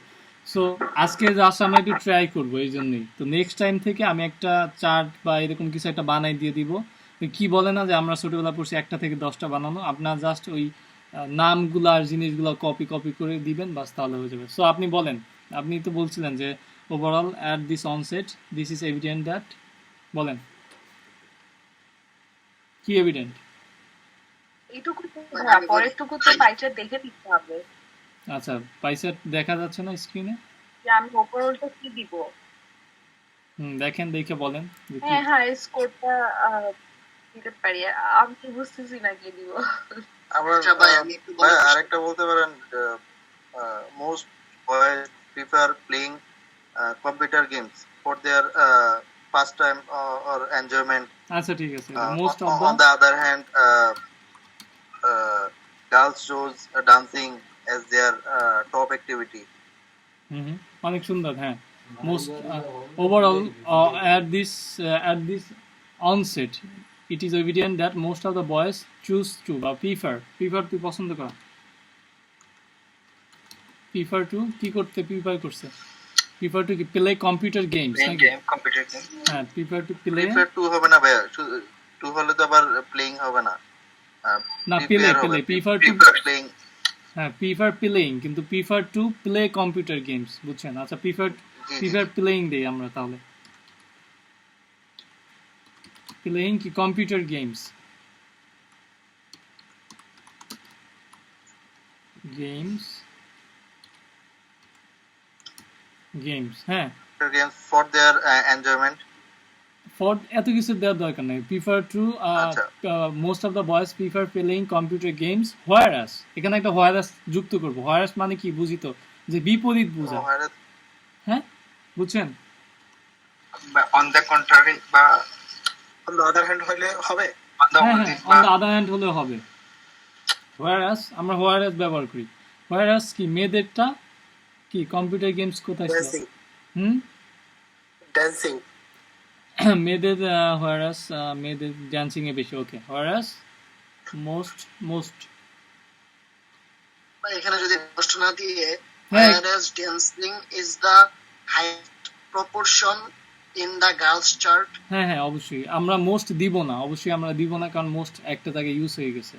সো আজকে জাস্ট আমরা একটু ট্রাই করবো, এই জন্যই তো নেক্সট টাইম থেকে আমি একটা চার্ট বা এরকম কিছু একটা বানাই দিয়ে দিব। কি বলে না যে আমরা ছোটবেলা পড়ছি 1টা থেকে 10টা বানানো, আপনার জাস্ট ওই নামগুলো আর জিনিসগুলো কপি করে দিবেন, বাস, তাহলে হয়ে যাবে। সো আপনি বলেন, আপনি তো বলছিলেন যে overall at this onset this is evident that, বলেন কি এভিডেন্ট। এইটুকু পরেরটুকু তো পাইচার দেখে দিতে হবে আচ্ছা, পয়সা দেখা যাচ্ছে না স্ক্রিনে? যে আমি ওভারঅলটা কি দিব। দেখেন, দেখে বলেন যে কি। হ্যাঁ হ্যাঁ, স্কোরটা দিতে পারি, আমি তো বুঝতেছি না কি দিব। আবার আচ্ছা ভাই, আমি একটু বলতে চাই। আরেকটা বলতে পারেন, most boys prefer playing computer games for their first time or enjoyment. আচ্ছা, ঠিক আছে, most of On the other hand, girls chose dancing as their top activity. অনেক সুন্দর। হ্যাঁ, most overall at this onset it is evident that most of the boys choose to বা prefer তুই পছন্দ করা, prefer to কি করতে prefer করছে, prefer to play computer games নাকি? computer game. হ্যাঁ, prefer to play Prefer to হবে না ভাইয়া, টু হলে তো আবার প্লেইং হবে না, না, প্রিপেয়ার হবে, প্রিফার টু, প্রিপেয়ার প্লেইং। হ্যাঁ প্রিফার প্লেইং, কিন্তু prefer to play computer games, বুঝছেন? আচ্ছা প্রিফার জি জি প্রিফার প্লেইং দেই আমরা তাহলে, প্লেইং কি কম্পিউটার গেমস, গেমস গেমস, হ্যাঁ। Games for their enjoyment. For এত কিছু দেওয়ার দরকার নেই, প্রিফার টু, আচ্ছা most of the boys prefer playing computer games whereas, এখানে একটা হোয়ারাস যুক্ত করবো। হোয়ারাস মানে কি বুঝি তো, যে বিপরীত বোঝা, হ্যাঁ বুঝছেন? অন দ্য কন্ট্রারি বা অন দ্য আদার হ্যান্ড হলে হবে। হ্যাঁ হ্যাঁ, অন দ্য আদার হ্যান্ড হলেও হবে। হোয়ারাস আমরা হোয়ারাস ব্যবহার করি। হোয়ারাস কি মেয়েদেরটা কি কম্পিউটার গেমস কোথায় ছিল? ড্যান্সিং, হুম ড্যান্সিং। মেয়েদের হোয়ারাস, মেয়েদের ড্যান্সিং এ বেশি। ওকে, হোয়ারাস মোস্ট এখানে যদি কষ্ট না দিয়ে হ্যাঁ whereas dancing is the highest proportion in the girls chart. হ্যাঁ হ্যাঁ অবশ্যই আমরা মোস্ট দিব না, অবশ্যই আমরা দিব না, কারণ মোস্ট একটা জায়গায় ইউজ হয়ে গেছে।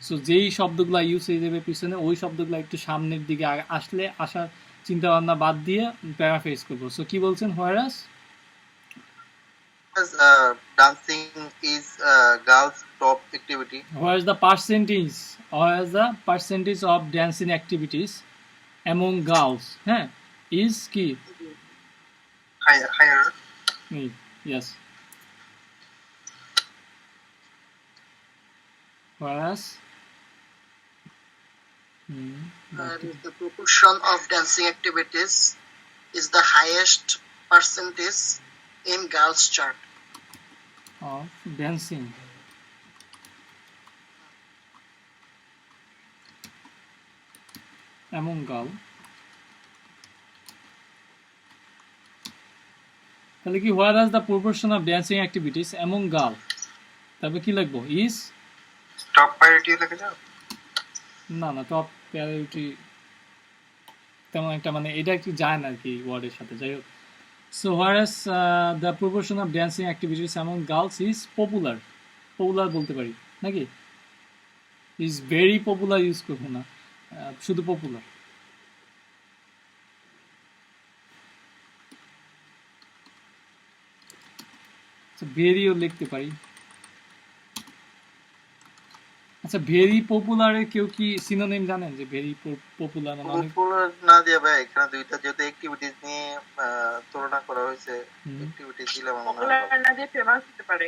সো যেই শব্দগুলো ইউজ হয়ে যাবে পিছনে, ওই শব্দগুলো একটু সামনের দিকে আসলে আসার চিন্তা ভাবনা বাদ দিয়ে প্যারাফ্রেজ করবো। সো কি বলছেন? Whereas dancing is girls top activity. What is the percentage of dancing activities among girls? হ্যাঁ, is কি? Higher. Yes. Whereas The proportion of dancing activities is the highest percentage in girls chart. of dancing among girl, তাহলে কি whereas the proportion of dancing activities among girl, তারপর কি লিখবো? is Top priority লেখা যাও। না top priority তেমন একটা, মানে এটা একটু যায় না আর কি ওয়ার্ডের সাথে, যাই হোক। So whereas the proportion of dancing activities among girls is popular বলতে পারি নাকি? is very popular ইউজ করবো না, শুধু পপুলার। ভেরিও লিখতে পারি। আচ্ছা, ভেরি পপুলারে কেউ কি সিনোনিম জানেন? যে ভেরি পপুলার মানে অনেক পপুলার না দিয়ে ভাই, এখানে দুইটা যেহেতু অ্যাক্টিভিটিস নিয়ে তুলনা করা হয়েছে, অ্যাক্টিভিটিস দিলে আমার মনে হয় পপুলার না দিয়ে ফেমাস হতে পারে।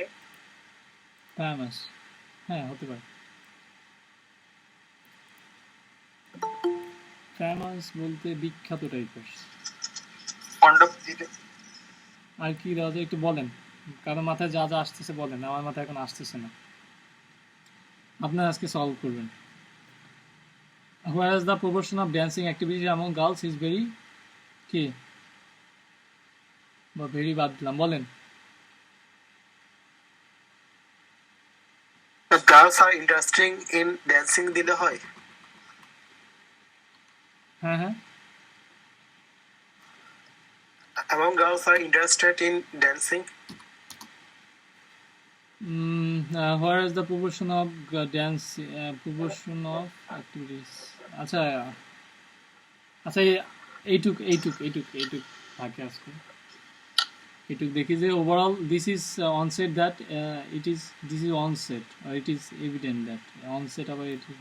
ফেমাস, হ্যাঁ হতে পারে। ফেমাস বলতে বিখ্যাত টাইপের। কন্ডক্ট দিতে আর কি দাদা একটু বলেন, কারো মাথায় যা যা আসতেছে বলেন, আমার মাথায় এখন আসতেছে না, আপনারা আজকে সলভ করবেন। whereas the proportion of dancing activities among girls is very কি বা ভেরি বাদ দিলাম, বলেন। The girls are interested in dancing দিলে হয়। হ্যাঁ হ্যাঁ, Among girls are interested in dancing. whereas the proportion of proportion of activities, আচ্ছা এইটুক থাকে আজকে, এইটুক দেখি যে overall this is onset that this is onset, it is evident that onset, আবার ইট ইজ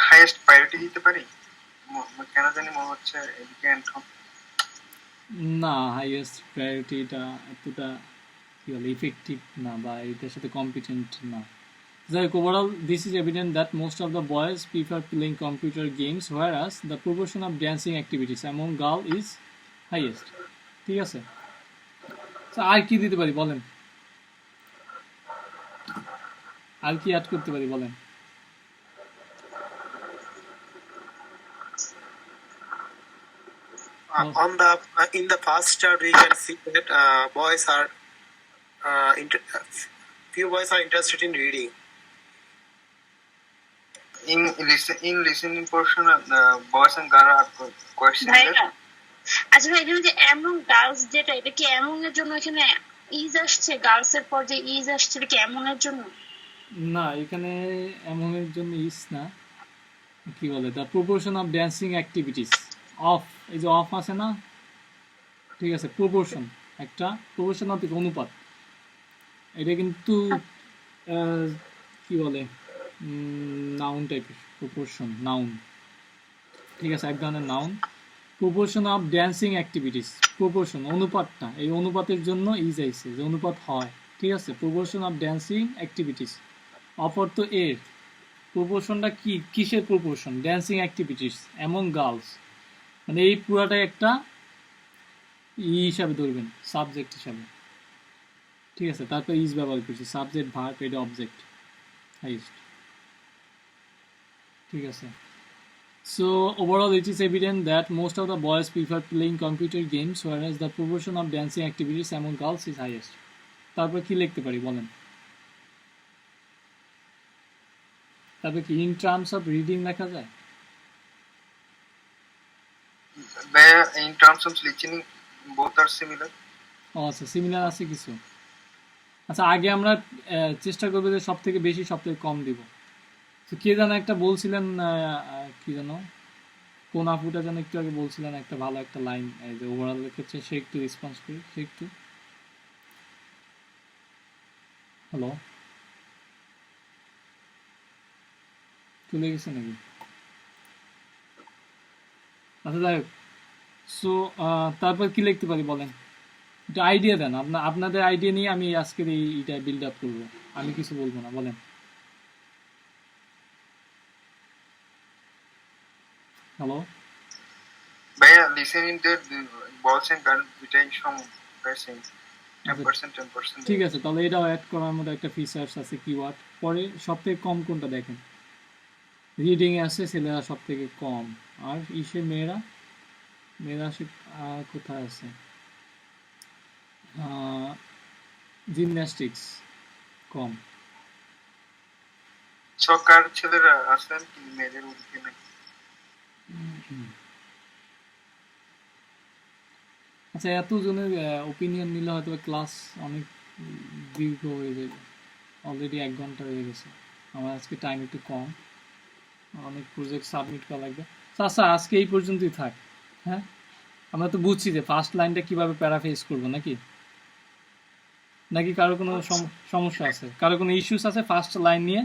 হাইয়েস্ট প্রায়োরিটি দিতে পারি। কেন জানি মনে হচ্ছে এদিকে না, হাইয়েস্ট প্রায়োরিটিটা এতটা কি বলে ইফেক্টিভ না, বা এটার সাথে কম্পিটেন্ট না। যাই হোক, overall this is evident that most of the boys prefer playing computer games whereas the proportion of dancing activities among girl is highest। ঠিক আছে, আর কি দিতে পারি বলেন, আর কি অ্যাড করতে পারি বলেন। In the past chart we can see that few boys are interested in reading. in listening portion, boys and girls are quite similar. আচ্ছা ভাই, এখানে যে অ্যামং গার্লস যেটা, এটা কি অ্যামং এর জন্য এখানে ইজ আসছে? গার্লস এর পর যে ইজ আসছে, এটা কি অ্যামং এর জন্য? না, এখানে এমনের জন্য ইস না, কি বলে, the proportion of dancing activities of, এই যে অফ আছে না, ঠিক আছে, প্রপোর্শন, একটা প্রপোর্শন থেকে অনুপাত, এটা কিন্তু কি বলে, নাউন টাইপের, প্রপোর্শন নাউন, ঠিক আছে, এক ধরনের noun. Proportion of dancing activities, proportion অনুপাতটা, এই অনুপাতের জন্য ইজ আইছে, যে অনুপাত হয়, ঠিক আছে, প্রপোর্শন অফ ড্যান্সিং অ্যাক্টিভিটিস, অপর তো এর প্রপোর্শনটা কি, কিসের proportion, dancing activities among girls, মানে এই পুরাটাই একটা হিসাবে ধরবেন, সাবজেক্ট হিসাবে, ঠিক আছে, তারপর ইজ ব্যবহার করছি, সাবজেক্ট ভার্ব, এটা অবজেক্ট হাইস্ট, ঠিক আছে। So overall it is evident that most of the boys prefer playing computer games, whereas the proportion of dancing activities among girls is highest. তারপর কি লিখতে পারি বলেন? তারপর কি in terms of reading লেখা যায়? In terms of listening, both are similar. ও আচ্ছা, সিমিলার আছে কিছু। আচ্ছা, আগে আমরা চেষ্টা করবো যে সব থেকে বেশি সব থেকে কম দিব। তো কে যেন একটা বলছিলেন, কি যেন, কোন আপুটা যেন একটু আগে বলছিলেন একটা ভালো একটা লাইন, এই যে ওভারঅল ক্ষেত্রে, সে একটু রেসপন্স করি, সে একটু। হ্যালো, চলে গেছে নাকি? আচ্ছা, যাই হোক। সো তারপর কি লিখতে পারি বলেন, একটা আইডিয়া দেন, আপনাদের আইডিয়া নিয়ে আমি আজকের এইটা বিল্ড আপ করবো, আমি কিছু বলবো না, বলেন। হ্যালো, ভাইয়া listening that boys and girls দুইটাই সম 10%, 10%। ঠিক আছে, তাহলে এটাও অ্যাড করার মতো একটা ফিচার্স আছে, কিওয়ার্ড। পরে সব থেকে কম কোনটা দেখেন, রিডিং এ আছে ছেলেরা সব থেকে কম, আর ইসে মেয়েরা সে কোথায় আছে, জিমন্যাস্টিক্স কম। সকার ছেলেরা আছেন কি মেয়েদের ওদিকে নাকি? আচ্ছা, এতজনের ওপিনিয়ন নিলে হয়তো ক্লাস অনেক দীর্ঘ হয়ে যাবে, অলরেডি 1 ঘন্টা হয়ে গেছে, আমার আজকে টাইম একটু কম, অনেক প্রজেক্ট সাবমিট করা লাগবে। আচ্ছা, আজকে এই পর্যন্তই থাক, হ্যাঁ, আমরা তো বুঝছি যে ফার্স্ট লাইনটা কিভাবে প্যারাফেস করবো, নাকি কারো কোনো সমস্যা আছে, কারো কোনো ইস্যুস আছে ফার্স্ট লাইন নিয়ে?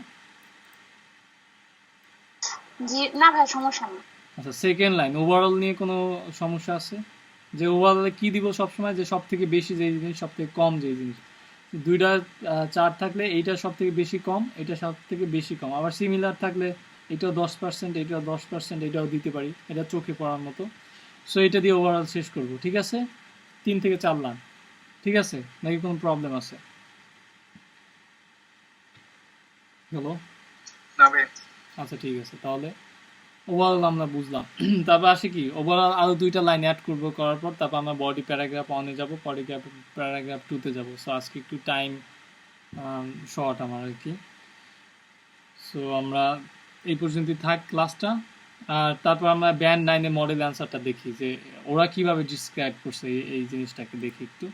জি না ভাই, সমস্যা নেই। আচ্ছা, সেকেন্ড লাইন ওভারঅল নিয়ে কোনো সমস্যা আছে? যে ওভারঅলে কি দিব সবসময়, যে সব থেকে বেশি যে জিনিস, সব থেকে কম যে জিনিস, দুইটা চার থাকলে এইটা সব থেকে বেশি কম, এটা সব থেকে বেশি কম, আবার সিমিলার থাকলে এটাও 10%, এটাও 10%, এটাও দিতে পারি, এটা চোখে পড়ার মতো। সো এটা দিয়ে ওভারঅল শেষ করব, ঠিক আছে, 3 থেকে 4 লাইন, ঠিক আছে, নাকি কোনো প্রবলেম আছে? হ্যালো, না ভাই, আচ্ছা ঠিক আছে, তাহলে ওভারঅল আমরা বুঝলাম। তারপর আসে কি, ওভারঅল আরো 2টা লাইন অ্যাড করবো, করার পর তারপর আমরা বডি প্যারাগ্রাফ 1-এ যাবো, প্যারাগ্রাফ 2-তে যাবো। সো আজকে একটু টাইম শর্ট আমার আর কি। সো আমরা এই পর্যন্তই থাক ক্লাসটা, আর তারপর আমরা ব্যান্ড 9-এ মডেল অ্যান্সারটা দেখি, যে ওরা কিভাবে ডিসক্রাইব করছে এই জিনিসটাকে দেখি একটু,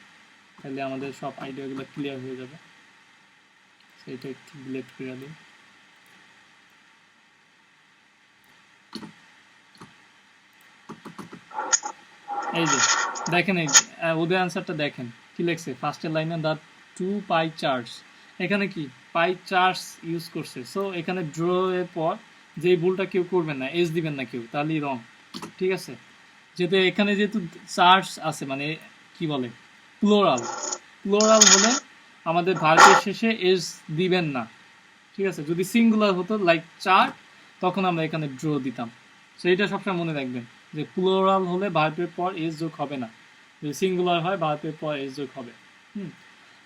তাহলে আমাদের সব আইডিয়াগুলো ক্লিয়ার হয়ে যাবে। সেইটা একটু ডিলেট করে দিই। এই যে দেখেন, এই ওদের অ্যান্সারটা দেখেন কি লিখছে, ফার্স্টের লাইনে দ্য 2 পাই চার্টস, এখানে কি পাই চার্টস ইউজ করছে। সো এখানে ড্র এর পর যে ভুলটা কেউ করবেন না, এস দিবেন না কেউ, তাহলেই রং, ঠিক আছে। যেহেতু এখানে যেহেতু চার্টস আছে, মানে কি বলে, প্লোরাল হলে আমাদের ভার্বের শেষে এস দিবেন না, ঠিক আছে। যদি সিঙ্গুলার হতো লাইক চার্ট, তখন আমরা এখানে ড্র দিতাম। সো এটা সবসময় মনে রাখবেন, যে প্লুরাল হলে ভার্বের পর এস যোগ হবে না, যদি সিঙ্গুলার হয় ভার্বের পর এস যোগ হবে।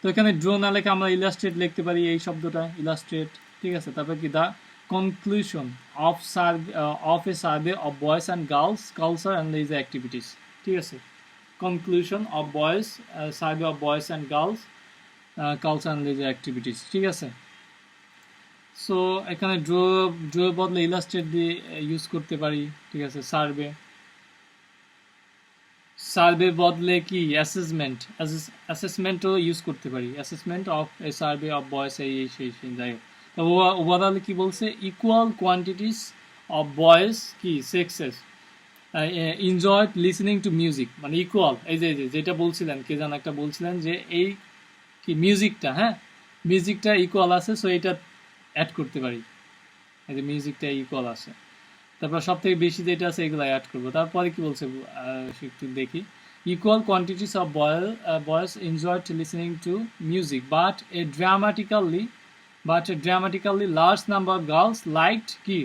তো এখানে ড্র না লেখে আমরা ইলাস্ট্রেট লিখতে পারি, এই শব্দটা ইলাস্ট্রেট, ঠিক আছে। তারপর কি, the conclusion of a survey of boys and girls culture and leisure activities, ঠিক আছে। Conclusion of boys, survey of boys and girls culture and leisure activities, ঠিক আছে। সো এখানে ড্র বদলে ইলাস্ট্রেট দিয়ে ইউজ করতে পারি, ঠিক আছে। সার্ভে সার্ভে বদলে কি অ্যাসেসমেন্ট, অ্যাসেসমেন্টও ইউজ করতে পারি, assessment of a survey of বয়েস, সেই যাই হোক। তো ওভারঅল কি বলছে, ইকুয়াল কোয়ান্টিটিস অফ বয়েস কি সেক্সেস এনজয়েড লিসনিং টু মিউজিক, মানে ইকুয়াল। এই যে যেটা বলছিলেন, কে যেন একটা বলছিলেন যে এই কি মিউজিকটা, হ্যাঁ মিউজিকটা ইকুয়াল আছে, সো এটা অ্যাড করতে পারি, এই যে মিউজিকটা ইকুয়াল আছে। তারপর সব থেকে বেশি যেটা আছে এগুলো অ্যাড করবো। তারপরে কি বলছে একটু দেখি, ইকুয়াল কোয়ান্টিটিস অফ বয়েস enjoyed listening to music but A dramatically large number of girls liked কি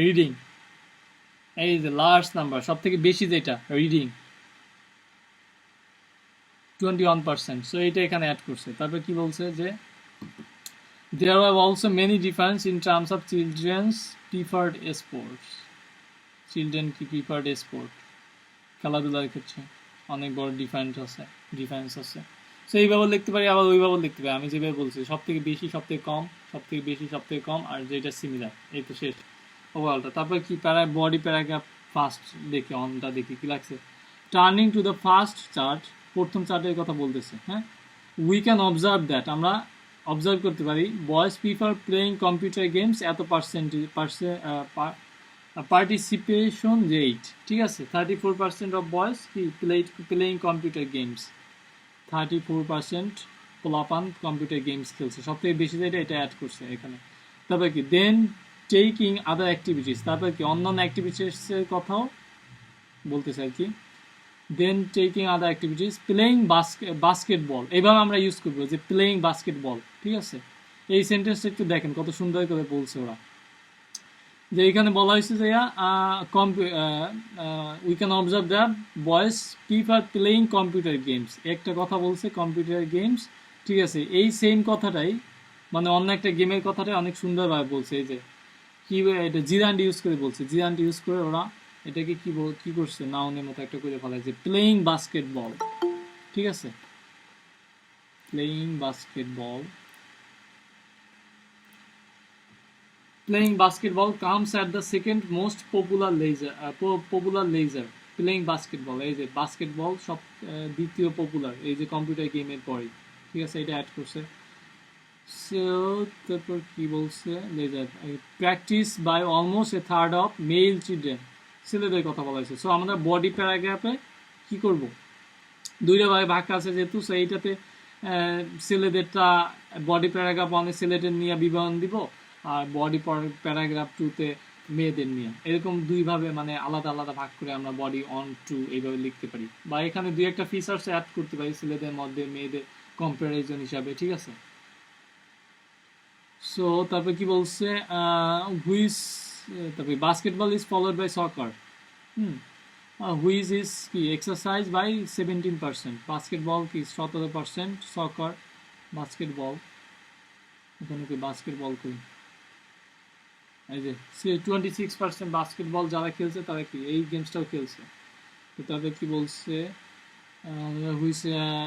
রিডিং। এই যে লার্জ নাম্বার, সব থেকে বেশি যেটা রিডিং 21%, সো এটা এখানে অ্যাড করছে। তারপর কি বলছে যে there are also many difference in terms of children's preferred sports, children কি প্রিফার্ড স্পোর্ট, খেলাধুলার ক্ষেত্রে অনেক বড় ডিফারেন্স আছে। সো এইভাবে লিখতে পারি, আবার ওইভাবে লিখতে পারি। আমি যেভাবে বলছি সব থেকে বেশি, সব থেকে কম, সব থেকে বেশি, সব থেকে কম, আর যেটা সিমিলার, এই তো শেষ ওভারঅলটা। তারপর কি বডি প্যারাগ্রাফ ফার্স্ট দেখি, অনটা দেখি কি লাগছে। Turning to the first chart, প্রথম চার্টের কথা বলতেছে, হ্যাঁ। উই ক্যান অবজার্ভ দ্যাট, আমরা অবজার্ভ করতে পারি, boys prefer playing computer games, এত পার্টিসিপেশন রেট, ঠিক আছে। 34% অফ বয়েজ কি প্লেয়িং কম্পিউটার গেমস, 34% পোলাপান কম্পিউটার গেমস খেলছে, সব থেকে বেশি যেটা এটা অ্যাড করছে এখানে। তারপর কি দেন টেকিং আদার অ্যাক্টিভিটিস, তারপর কি অন্যান্য অ্যাক্টিভিটিসের কথাও বলতেছে আর কি। Then taking other activities, playing basketball, এইভাবে আমরা ইউজ করবো যে প্লেয়িং বাস্কেটবল, ঠিক আছে। এই সেন্টেন্সটা একটু দেখেন কত সুন্দর করে বলছে ওরা, যে এখানে বলা হয়েছে যে we can observe the boys prefer playing computer games, একটা কথা বলছে কম্পিউটার গেমস, ঠিক আছে। এই সেম কথাটাই মানে অন্য একটা গেমের কথাটাই অনেক সুন্দরভাবে বলছে। এই যে কি এটা জিরান্ড ইউজ করে বলছে, জিরান্ড ইউজ করে ওরা এটাকে কি করছে, নাউনের মতো একটা করে ফেলা, যে প্লেয়িং বাস্কেটবল, ঠিক আছে, playing basketball. Playing basketball comes at the second most popular leisure. Playing basketball, এই যে বাস্কেটবল সব দ্বিতীয় পপুলার এই যে কম্পিউটার গেমের পরে, ঠিক আছে, এটা অ্যাড করছে। সো তারপর কি বলছে, leisure practice by almost a third of male children, ছেলেদের কথা বলা হয়েছে। সো আমরা বডি প্যারাগ্রাফে কি করব, দুইটা ভাগ আছে যেহেতু, সো এইটাতে ছেলেদেরটা বডি প্যারাগ্রাফ অনেক ছেলেদের নিয়ে বিবরণ দিব, আর বডি প্যারাগ্রাফ 2-তে মেয়েদের নিয়ে, এরকম দুইভাবে মানে আলাদা আলাদা ভাগ করে আমরা বডি অন টু এইভাবে লিখতে পারি, বা এখানে দুই একটা ফিচার্স অ্যাড করতে পারি ছেলেদের মধ্যে মেয়েদের কম্পারিজন হিসাবে, ঠিক আছে। সো তারপরে কি বলছে, হুইচ, তারপরে basketball is followed by soccer, which is কি এক্সারসাইজ বাই 17%, বাস্কেটবল কি 17%, সকার বাস্কেটবল, এখানে কি বাস্কেটবল করি, এই যে 26% বাস্কেটবল যারা খেলছে তারা কি এই গেমসটাও খেলছে। তো তারপরে কি বলছে, হুইচ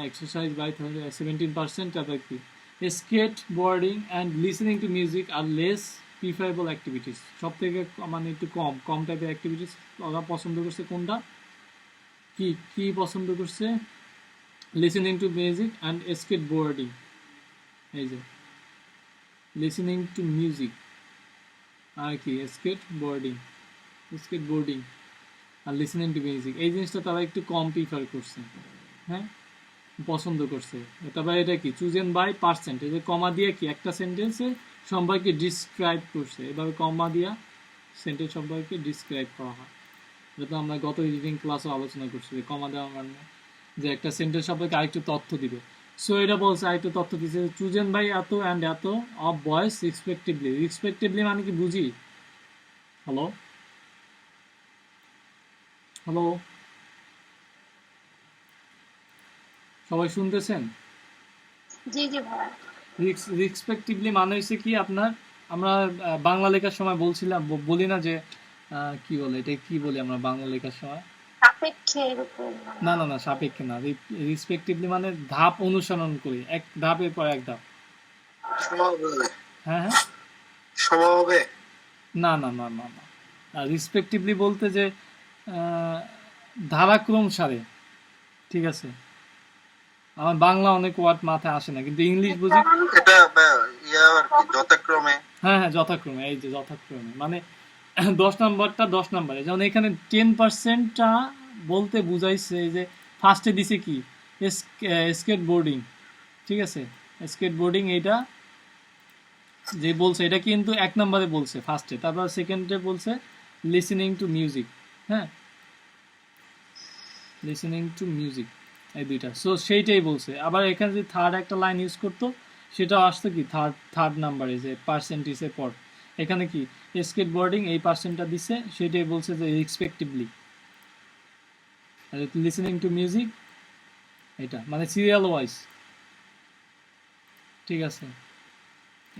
এক্সারসাইজ বাই 17%, তারপরে কি skateboarding and listening to music আর লেস প্রিফারেবল অ্যাক্টিভিটিস, সব থেকে মানে একটু কম টাইপের অ্যাক্টিভিটিস ওরা পছন্দ করছে। কোনটা কি পছন্দ করছে, listening to music and skateboarding, এই যে লিসনিং টু মিউজিক আর কি স্কেট বোর্ডিং আর লিসনিং টু মিউজিক, এই জিনিসটা তারা একটু কম প্রিফার করছে, হ্যাঁ পছন্দ করছে। তারপরে এটা কি চুজেন বাই পার্সেন্ট, এই যে কমা দিয়ে কি একটা সেন্টেন্সের সম্পর্কে ডিসক্রাইব করছে, এভাবে কমা দিয়া সেন্টেন্স সম্পর্কে ডিসক্রাইব করা হয়, এটা তো আমরা গত রিডিং ক্লাসও আলোচনা করছি, যে কমা দেওয়ার মানে যে একটা সেন্টেন্স সম্পর্কে আরেকটু তথ্য দিবে। সো এটা বলছে আরেকটু তথ্য দিচ্ছে, চুজেন বাই এত অ্যান্ড এত অফ বয়েস রেসপেক্টিভলি মানে কি বুঝি, হ্যালো সবাই শুনতেছেন? জি জি ভাই, রেসপেক্টিভলি মানে হচ্ছে কি আপনার, আমরা বাংলা লেখার সময় বলি না যে কি বলে এটা, কি বলি আমরা বাংলা লেখার সময়, সাপেক্ষের উপর, না সাপেক্ষে না, রেসপেক্টিভলি মানে ধাপ অনুসরণ করি, এক ধাপের পর এক ধাপ, হ্যাঁ সমাবে না রেসপেক্টিভলি বলতে যে ধারাক্রম সারে, ঠিক আছে, আমার বাংলা অনেক ওয়ার্ড মাথায় আসে না, কিন্তু ইংলিশ বুঝি। এটা ইয়া আর কি যথাক্রমে। হ্যাঁ হ্যাঁ, যথাক্রমে, এই যে যথাক্রমে মানে 10 নাম্বারটা 10 নাম্বারে, যেমন এখানে 10%টা বলতে বুঝাইছে যে ফার্স্টে দিছে কি স্কেট বোর্ডিং, ঠিক আছে, স্কেট বোর্ডিং এইটা যে বলছে এটা কিন্তু 1 নম্বরে বলছে ফার্স্টে, তারপর সেকেন্ডে বলছে লিসেনিং টু মিউজিক, হ্যাঁ, লিসেনিং টু মিউজিক, এই দুইটা, সো সেইটাই বলছে। আবার এখানে যদি থার্ড একটা লাইন ইউজ করতো সেটাও আসতো কি থার্ড নাম্বারে, যে পার্সেন্টেজের পর এখানে কি স্কেট বোর্ডিং এই পার্সেন্টটা দিছে, সেটাই বলছে যে রেসপেক্টিভলি। লিসেনিং টু মিউজিক এটা মানে সিরিয়াল ওয়াইজ, ঠিক আছে,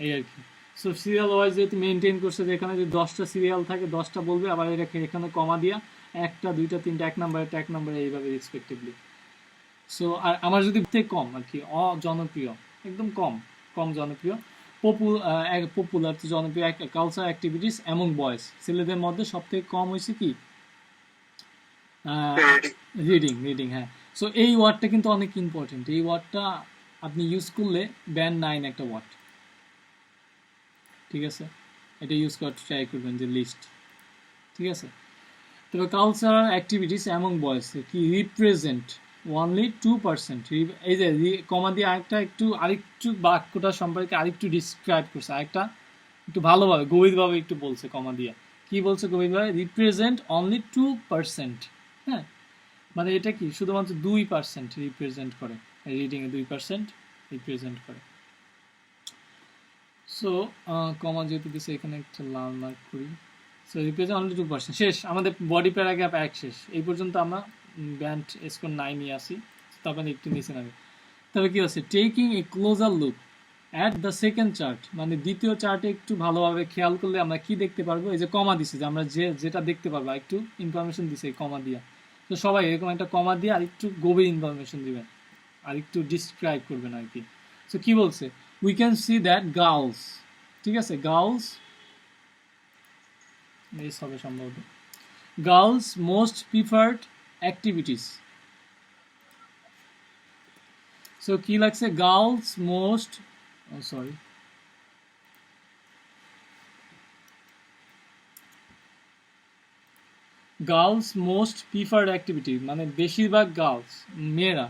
এই আর কি। সো সিরিয়াল ওয়াইজ যেহেতু মেনটেন করছে, যে এখানে যদি 10টা সিরিয়াল থাকে 10টা বলবে, আবার এখানে কমা দিয়া 1টা 2টা 3টা 1 নম্বরে 1 নম্বরে এইভাবে রেসপেক্টিভলি। সো আর আমার যদি কম আর কি অজনপ্রিয়, একদম কম জনপ্রিয়, পপুলার জনপ্রিয় কালচার অ্যাক্টিভিটিস এমং বয়েজ, ছেলেদের মধ্যে সব থেকে কম হয়েছে কি রিডিং, হ্যাঁ। সো এই ওয়ার্ডটা কিন্তু অনেক ইম্পর্টেন্ট, এই ওয়ার্ডটা আপনি ইউজ করলে ব্যান্ড 9 একটা ওয়ার্ড, ঠিক আছে, এটা ইউজ করতে ট্রাই করবেন, যে লিস্ট, ঠিক আছে। তবে কালচারাল অ্যাক্টিভিটিস এমং বয়েজ কি রিপ্রেজেন্ট অনলি 2%, এই যে কমা দিয়ে আরেকটু বাক্যটা সম্পর্কে আরেকটু ডিসক্রাইব করছে, আরেকটা একটু ভালোভাবে গভীরভাবে একটু বলছে কমা দিয়া, কি বলছে গভীরভাবে, রিপ্রেজেন্ট অনলি 2%, হ্যাঁ, মানে এটা কি শুধুমাত্র 2% রিপ্রেজেন্ট করে, রিডিংয়ে 2% রিপ্রেজেন্ট করে। সো কমা যেহেতু দিছে এখানে একটা লাল মার্ক করি, সো রিপ্রেজেন্ট অনলি 2%, শেষ আমাদের বডি প্যারাগ্রাফ 1 শেষ, এই পর্যন্ত আমরা ব্যান্ড স্কোর 9 নিয়ে আসি, তারপরে একটু নিচে নামে। তবে কি আছে, taking a closer look at the second chart, মানে দ্বিতীয় চার্টে একটু ভালোভাবে খেয়াল করলে আমরা কি দেখতে পারবো, এই যে কমা দিছে, যে আমরা যেটা দেখতে পারবো একটু ইনফরমেশন দিছে কমা দিয়া, তো সবাই এরকম একটা কমা দিয়ে আর একটু গভীর ইনফরমেশন দিবেন, আর একটু ডিসক্রাইব করবেন আর কি। সো কি বলছে, we can see that girls, ঠিক আছে, গার্লস বেশ হবে সম্ভবত, girls most preferred activities, so কি লাগছে, girls most girls most preferred activity, মানে বেশিরভাগ গার্লস মেয়েরা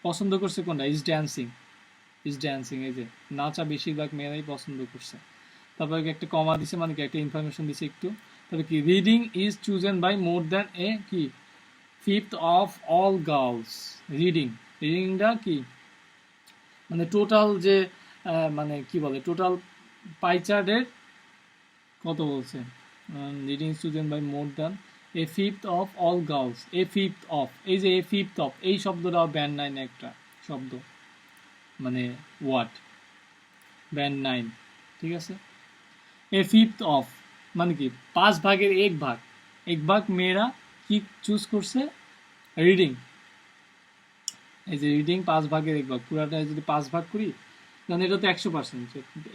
পছন্দ করছে কোনটা, ইজ ড্যান্সিং, এই যে নাচা বেশিরভাগ মেয়েরাই পছন্দ করছে। তারপরে একটা কমা দিছে, মানে কি একটা ইনফরমেশন দিছে একটু, তবে কি reading is chosen by more than a কি 5th অফ অল গার্লস, রিডিংটা কি মানে টোটাল যে মানে কি বলে টোটাল পাইচার্টের কত বলছে, reading student by more than a 5th of all girls, a 5th of, এই যে এ 5th অফ এই শব্দটাও ব্যান্ড 9 একটা শব্দ, মানে ওয়ার্ড ব্যান্ড 9, ঠিক আছে। এ 5th অফ মানে কি 5 ভাগের 1 ভাগ মেয়েরা কি চুজ করছে, রিডিং, এই যে রিডিং 5 ভাগের 1 ভাগ, পুরাটা যদি 5 ভাগ করি তাহলে এটা তো 100%,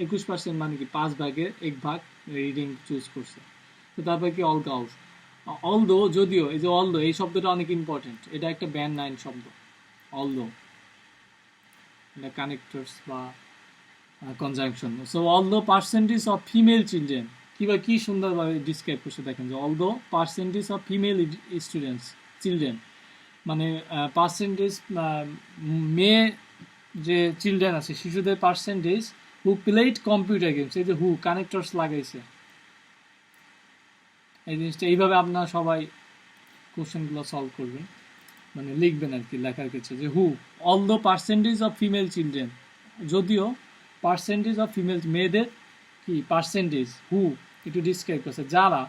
21% মানে কি 5 ভাগের 1 ভাগ রিডিং চুজ করছে। তো তারপরে কি অল গার্লস, অলদো, যদিও, এই যে অলদো এই শব্দটা অনেক ইম্পর্টেন্ট, এটা একটা ব্যান্ড 9 শব্দ, অলদো এটা কানেক্টরস বা conjunction. So although percentage of female children, কি সুন্দরভাবে ডিসক্রাইব করছে দেখেন, যে although percentage of female children, মানে পার্সেন্টেজ মেয়ে যে চিলড্রেন আছে শিশুদের পার্সেন্টেজ হু প্লেড কম্পিউটার গেমস, এই যে হু কানেক্টরস লাগাইছে, এই জিনিসটা এইভাবে আপনারা সবাই কোশ্চেনগুলো সলভ করবেন, মানে লিখবেন আর কি লেখার ক্ষেত্রে, যে who although percentage of female children, যদিও পার্সেন্টেজ অফ ফিমেল মেয়েদের কি পার্সেন্টেজ, হু একটু ডিসক্রাইব করছে, যারা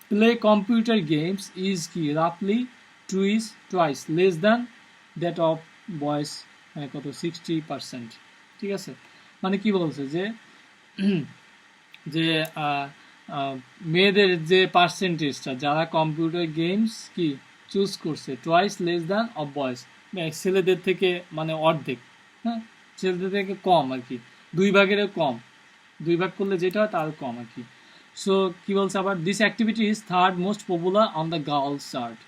প্লে কম্পিউটার গেমস ইজ কি রাফলি টুইস লেস দ্যান দ্যাট অফ বয়েস, কত 60%, ঠিক আছে। মানে কি বলছে, যে মেয়েদের যে পার্সেন্টেজটা যারা কম্পিউটার গেমস কি চুজ করছে টুয়াইস লেস দ্যান অফ বয়েস, ছেলেদের থেকে মানে অর্ধেক, হ্যাঁ, ছেলেদের থেকে কম আর কি, 2 ভাগেরও কম, 2 ভাগ করলে যেটা হয় তার কম আর কি। সো কি বলছে আবার, this activity is third most popular on the girls chart,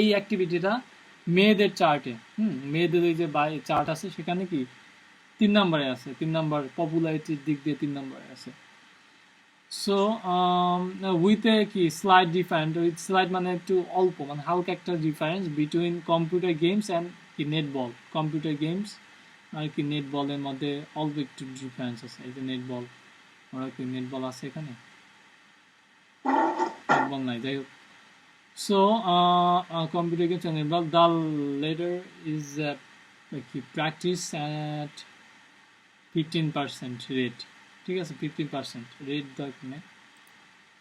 এই অ্যাক্টিভিটিটা মেয়েদের চার্টে, মেয়েদের এই যে চার্ট আছে সেখানে কি 3 নম্বরে আছে, 3 নম্বর পপুলারিটির দিক দিয়ে 3 নম্বরে আছে। সো উইথ এ কি স্লাইড ডিফারেন্ট, উইথ স্লাইড মানে একটু অল্প, মানে হালকা একটা difference between computer games and কি নেটবল। কম্পিউটার গেমস আর কি নেটবলের মধ্যে অল্প একটু ডিফারেন্স আছে। এই যে নেটবল, ওরা কি নেটবল আছে এখানে? নেটবল নাই, যাই হোক। So computer games and netball, the letter is কি প্র্যাকটিস অ্যাট 15% রেট, ঠিক আছে? 15% রেট দরকার নেই,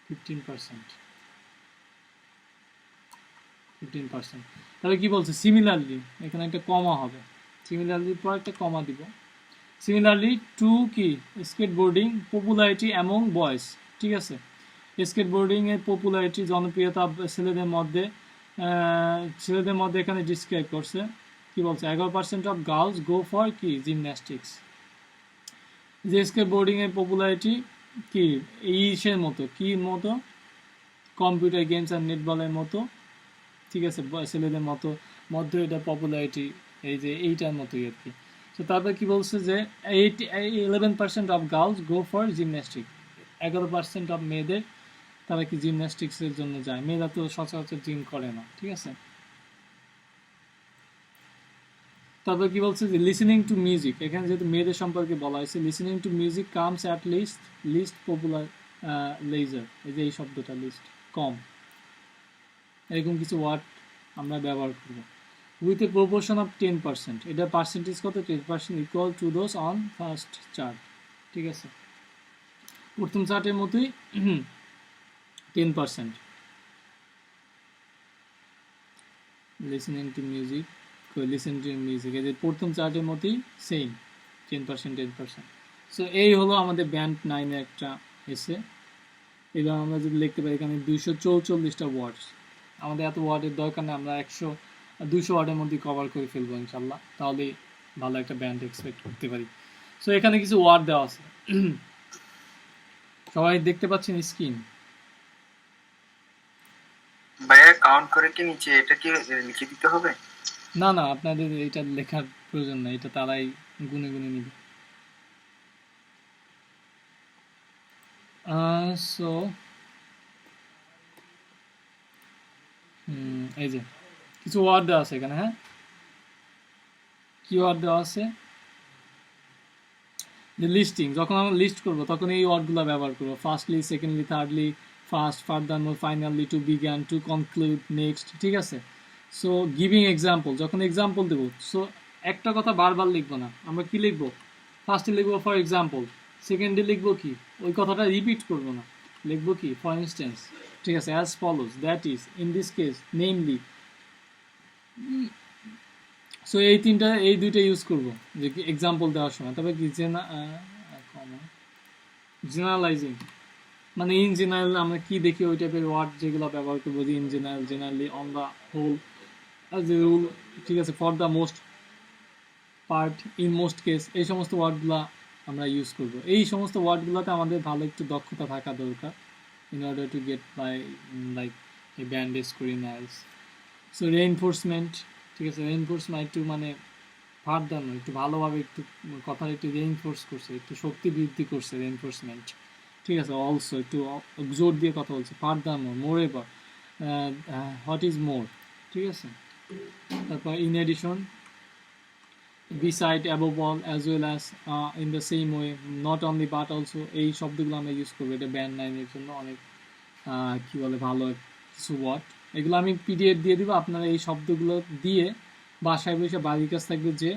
15%। তাহলে কি বলছে? সিমিলারলি, এখানে একটা কমা হবে, সিমিলারলির পর একটা কমা দিব। সিমিলারলি টু কি স্কেটবোর্ডিং পপুলারিটি অ্যামং বয়েজ, ঠিক আছে? স্কেটবোর্ডিং এর পপুলারিটি, জনপ্রিয়তা ছেলেদের মধ্যে এখানে ডিসক্রাইব করছে। কি বলছে? 11% অফ গার্লস গো ফর কি জিমন্যাস্টিক্স। যে স্কেটবোর্ডিং এর পপুলারিটি কি ইসের মতো, কি মতো? কম্পিউটার গেমস আর নেটবলের মতো, ঠিক আছে? ছেলেদের মধ্যে এটা পপুলারিটি এই যে এইটার মতোই আর কি। তো তারপর কি বলছে যে 11% of girls go for gymnastic, 11% of মেয়েদের তারা কি জিমন্যাস্টিক্সের জন্য যায়। মেয়েরা তো সচরাচর জিম করে না, ঠিক আছে? তারপর কি বলছে যে লিসেনিং টু মিউজিক, এখানে যেহেতু মেয়েদের সম্পর্কে বলা হয়েছে, listening to music comes at least popular leisure, এই যে এই শব্দটা লিস্ট, কম, এরকম কিছু ওয়ার্ড আমরা ব্যবহার করব। উইথ এ প্রপোর্শন অফ 10%, এটা পার্সেন্টেজ কত? 10% equal to those on first chart, ঠিক আছে? প্রথম চার্টের মতোই 10%। লিসেনিং টু মিউজিক, এই যে প্রথম চার্টের মতোই সেম 10%। সো এই হলো আমাদের ব্যান্ড 9 এর একটা এসে। এবার আমরা যদি লিখতে পারি এখানে 244টা ওয়ার্ডস, আমাদের এত ওয়ার্ডের দরকার নেই, আমরা 200 ওয়ার্ডের মধ্যে কভার করে ফেলবো ইনশাল্লাহ, তাহলে ভালো একটা ব্যান্ড এক্সপেক্ট করতে পারি। সো এখানে কিছু ওয়ার্ড দেওয়া আছে, সবাই দেখতে পাচ্ছেন স্ক্রিন? ভাইয়া কাউন্ট করে কি নিচে এটা কি লিখে দিতে হবে? না, আপনাদের এটা লেখার প্রয়োজন নাই, এটা তারাই গুনে গুনে নিবে। সো এই যে কিছু ওয়ার্ড দেওয়া আছে এখানে, হ্যাঁ? কি ওয়ার্ড দেওয়া আছে? যে লিস্টিং, যখন আমরা লিস্ট করবো তখন এই ওয়ার্ডগুলো ব্যবহার করবো। Firstly, secondly, thirdly, first, furthermore, finally, to begin, to conclude, next, ঠিক আছে? সো গিভিং এক্সাম্পল, যখন এক্সাম্পল দেবো, সো একটা কথা বারবার লিখবো না, আমরা কি লিখবো? ফার্স্টে লিখবো ফর এক্সাম্পল, সেকেন্ডে লিখবো কি ওই কথাটা রিপিট করবো না, লিখবো কি ফর ইনস্টেন্স, ঠিক আছে? As follows, that is, in this case, namely. So এই দুইটা ইউজ করবো যে কি এক্সাম্পল দেওয়ার সময়। তবে কি জেনারেলাইজিং, মানে ইন জেনারেল আমরা কি দেখি ওই টাইপের ওয়ার্ড যেগুলো ব্যবহার করবো, যে in general, generally, on the whole, as a rule, ঠিক আছে? For the most part, in most case, এই সমস্ত ওয়ার্ডগুলো আমরা ইউজ করব। এই সমস্ত ওয়ার্ডগুলোতে আমাদের ভালো একটু দক্ষতা থাকা দরকার in order to get by like a bandage coring ice. So reinforcement, ঠিক আছে? রেইনফোর্সমেন্ট একটু মানে ফার্দার নয়, একটু ভালোভাবে একটু কথাটা একটু রেইনফোর্স করছে, একটু শক্তি বৃদ্ধি করছে রেইনফোর্সমেন্ট, ঠিক আছে? অলসো একটু জোর দিয়ে কথা বলছে, furthermore ever, what is more, ঠিক আছে? তারপর in addition, beside, above all, as well as, in the same way, not only but also, এই শব্দগুলো আমরা ইউজ করবো। এটা ব্যান্ড 9 এর জন্য অনেক কি বলে ভালো কিছু ওয়ার্ড, এগুলো আমি পিডিএফ দিয়ে দিব। আপনারা এই শব্দগুলো দিয়ে বাসায় বসে বাড়ির কাজ থাকবে যে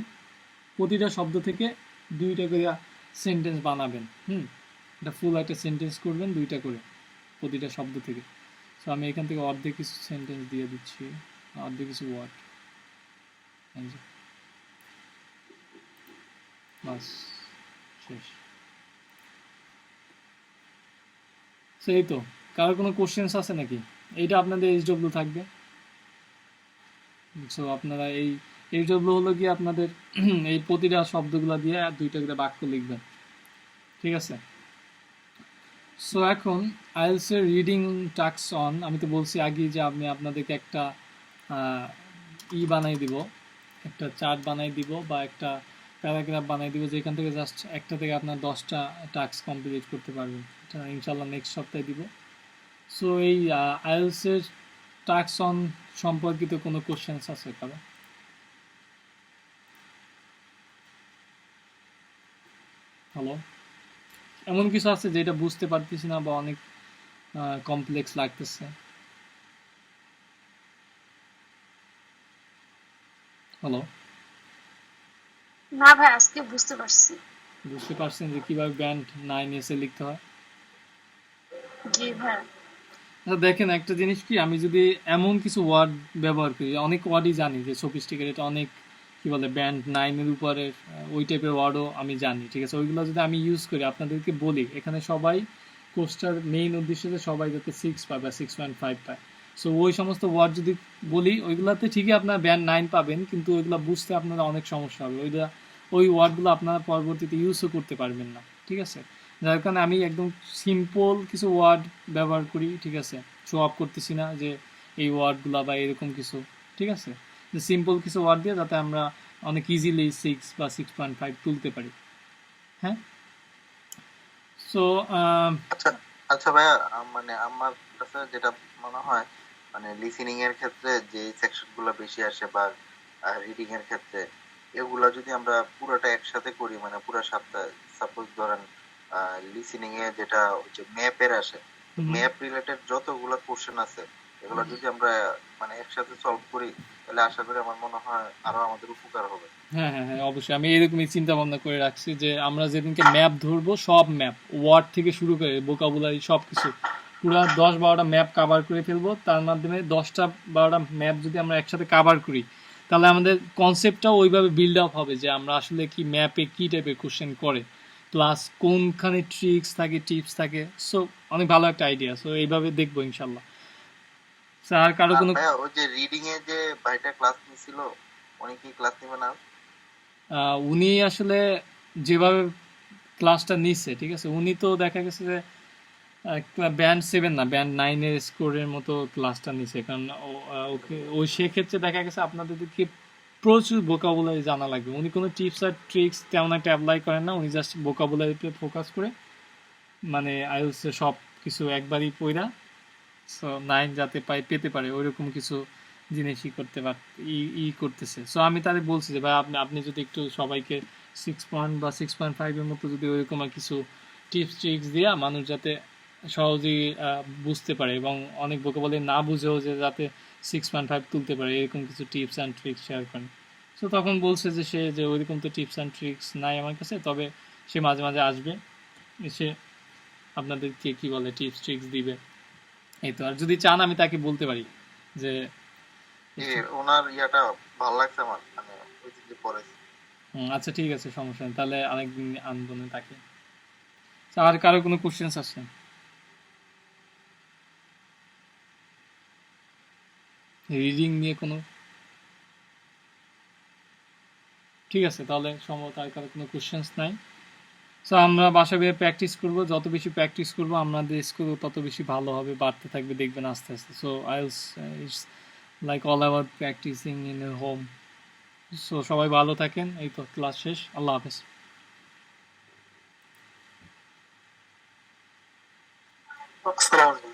প্রতিটা শব্দ থেকে 2টা করে সেন্টেন্স বানাবেন। এটা ফুল একটা সেন্টেন্স করবেন 2টা করে প্রতিটা শব্দ থেকে। সো আমি এখান থেকে অর্ধেক কিছু সেন্টেন্স দিয়ে দিচ্ছি, অর্ধেক কিছু ওয়ার্ড, বাস শেষ। সেই তো, কারোর কোনো কোশ্চেন্স আছে নাকি? এইটা আপনাদের এইচডব্লিউ থাকবে। সো আপনারা এই এইচডব্লিউ হলো কি আপনাদের এই প্রতিটা শব্দগুলো দিয়ে 2টা করে বাক্য লিখবেন, ঠিক আছে? সো এখন আইএলটিএস এর রিডিং টাস্ক অন, আমি তো বলছি আগেই যে আমি আপনাদেরকে একটা বানাই দিব, একটা চার্ট বানাই দিব বা একটা প্যারাগ্রাফ বানাই দিব, যেখান থেকে জাস্ট একটা থেকে আপনার 10টা টাস্ক কমপ্লিট করতে পারবেন। এটা ইনশাল্লাহ নেক্সট সপ্তাহে দিব। সো এই আইএলসের টাস্ক অন সম্পর্কিত কোনো কোশ্চেন্স আছে কারো? হ্যালো, এমন কিছু আছে যেটা বুঝতে পারতেছি না বা অনেক কমপ্লেক্স লাগতেছে? হ্যালো, না ভাই, আজকে বুঝতে পারছি। বুঝতে পারছেন যে কিভাবে ব্যান্ড 9S এ লিখতে হয়? জি ভাই। আচ্ছা দেখেন, একটা জিনিস কি, আমি যদি এমন কিছু ওয়ার্ড ব্যবহার করি, অনেক ওয়ার্ডই জানি যে সফিস্টিকেটেড, অনেক কি বলে ব্যান্ড 9-এর উপরে ওই টাইপের ওয়ার্ডও আমি জানি, ঠিক আছে? ওইগুলো যদি আমি ইউজ করি, আপনাদেরকে বলি, এখানে সবাই কোর্সটার মেইন উদ্দেশ্য যে সবাই যাতে 6 পায় বা 6.5 পায়। সো ওই সমস্ত ওয়ার্ড যদি বলি, ওইগুলাতে ঠিকই আপনার ব্যান্ড 9 পাবেন, কিন্তু ওইগুলো বুঝতে আপনারা অনেক সমস্যা হবে। ওই ওয়ার্ডগুলো আপনারা পরবর্তীতে ইউজও করতে পারবেন না, ঠিক আছে? যার কারণে আমি একদম সিম্পল কিছু ওয়ার্ড ব্যবহার করি, ঠিক আছে? শো অফ করতেছি না যে এই ওয়ার্ডগুলো বা এরকম কিছু, ঠিক আছে? যে সিম্পল কিছু ওয়ার্ড দিয়ে যাতে আমরা অনেক ইজিলি 6 বা 6.5 তুলতে পারি। হ্যাঁ, সো আচ্ছা আচ্ছা ভাইয়া, মানে আমার কাছে যেটা মনে হয়, মানে লিসেনিং এর ক্ষেত্রে যে সেকশন গুলো বেশি আসে বা রিডিং এর ক্ষেত্রে, এগুলা যদি আমরা পুরোটা একসাথে করি, মানে পুরো সপ্তাহে, সাপোজ ধরেন লিসেনিং এ যেটা হচ্ছে ম্যাপের আসে, ম্যাপ রিলেটেড যতগুলো কোশ্চেন আছে, এগুলো যদি আমরা মানে একসাথে সলভ করি, তাহলে আশা করি আমার মনে হয় আরো আমাদের উপকার হবে। হ্যাঁ হ্যাঁ হ্যাঁ, অবশ্যই আমি এরকমই চিন্তা ভাবনা করে রাখছি যে আমরা যেদিনকে ম্যাপ ধরবো, সব ম্যাপ ওয়ার্ড থেকে শুরু করে ভোকাবুলারি সব কিছু পুরো 10-12টা ম্যাপ কাভার করে ফেলবো। তার মাধ্যমে 10টা-12টা ম্যাপ যদি আমরা একসাথে কাভার করি, তাহলে আমাদের কনসেপ্টটাও ওইভাবে বিল্ড আপ হবে যে আমরা আসলে কি ম্যাপে কি টাইপের কোশ্চেন করে, প্লাস কোনখানে ট্রিক্স থাকে, টিপস থাকে। সো অনেক ভালো একটা আইডিয়া। সো এইভাবে দেখবো ইনশাল্লাহ। স্যার কারো আর কোনো ভাইয়া ওই যে রিডিং এ যে ভাইটা ক্লাস নিছিল, উনি কি ক্লাস নিবে না? উনি আসলে যেভাবে ক্লাসটা নিচ্ছে, ঠিক আছে, উনি তো দেখা গেছে যে ব্যান্ড 7 না, ব্যান্ড 9-এর স্কোরের মতো ক্লাসটা নিচ্ছে। কারণ ওকে ওই সেক্ষেত্রে দেখা গেছে আপনাদেরকে প্রচুর ভোকাবুলারি জানা লাগবে। উনি কোনো টিপস আর ট্রিক্স তেমন একটা অ্যাপ্লাই করেন না, উনি জাস্ট ভোকাবুলারিতে ফোকাস করে, মানে আইএলস সব কিছু একবারই পড়া, সো 9 যাতে পেতে পারে ওইরকম কিছু জিনিসই করতে করতেছে। সো আমি তাদের বলছি যে ভাই, আপনি যদি একটু সবাইকে 6 বা 6.5-এর মতো যদি ওইরকম আর কিছু টিপস ট্রিক্স দিয়া মানুষ যাতে সহজেই বুঝতে পারে এবং অনেক ভোকাবুলারি না বুঝেও যে যাতে 6.5 তুলতে পারে, এরকম কিছু টিপস অ্যান্ড ট্রিক্স শেয়ার করেন। সো তখন বলছে যে সে যে ওইরকম তো টিপস অ্যান্ড ট্রিক্স নাই আমার কাছে, তবে সে মাঝে মাঝে আসবে, এসে আপনাদেরকে কি বলে টিপস ট্রিক্স দিবে। এই তো, আর যদি চান আমি তাকে বলতে পারি যে ওনার ইয়াটা ভালো লাগছে আমার, মানে ওই যে পড়েছে। আচ্ছা ঠিক আছে, সমস্যা নেই, তাহলে আরেকদিন আনবো না তাকে। তো আর কারো কোনো কোশ্চেন্স আছে? রিডিং নিয়ে কোনো? ঠিক আছে, তাহলে সম্ভবত আর কারো কোনো কোশ্চেন্স নাই। সো আমরা বাসা গিয়ে প্র্যাকটিস করব, যত বেশি প্র্যাকটিস করবো আমাদের স্কোর তত বেশি ভালো হবে, বাড়তে থাকবে, দেখবেন আস্তে আস্তে। So IELTS it's like all about practicing in a home. So সবাই ভালো থাকেন, এই তো ক্লাস শেষ, আল্লাহ হাফেজ। আসসালামু আলাইকুম।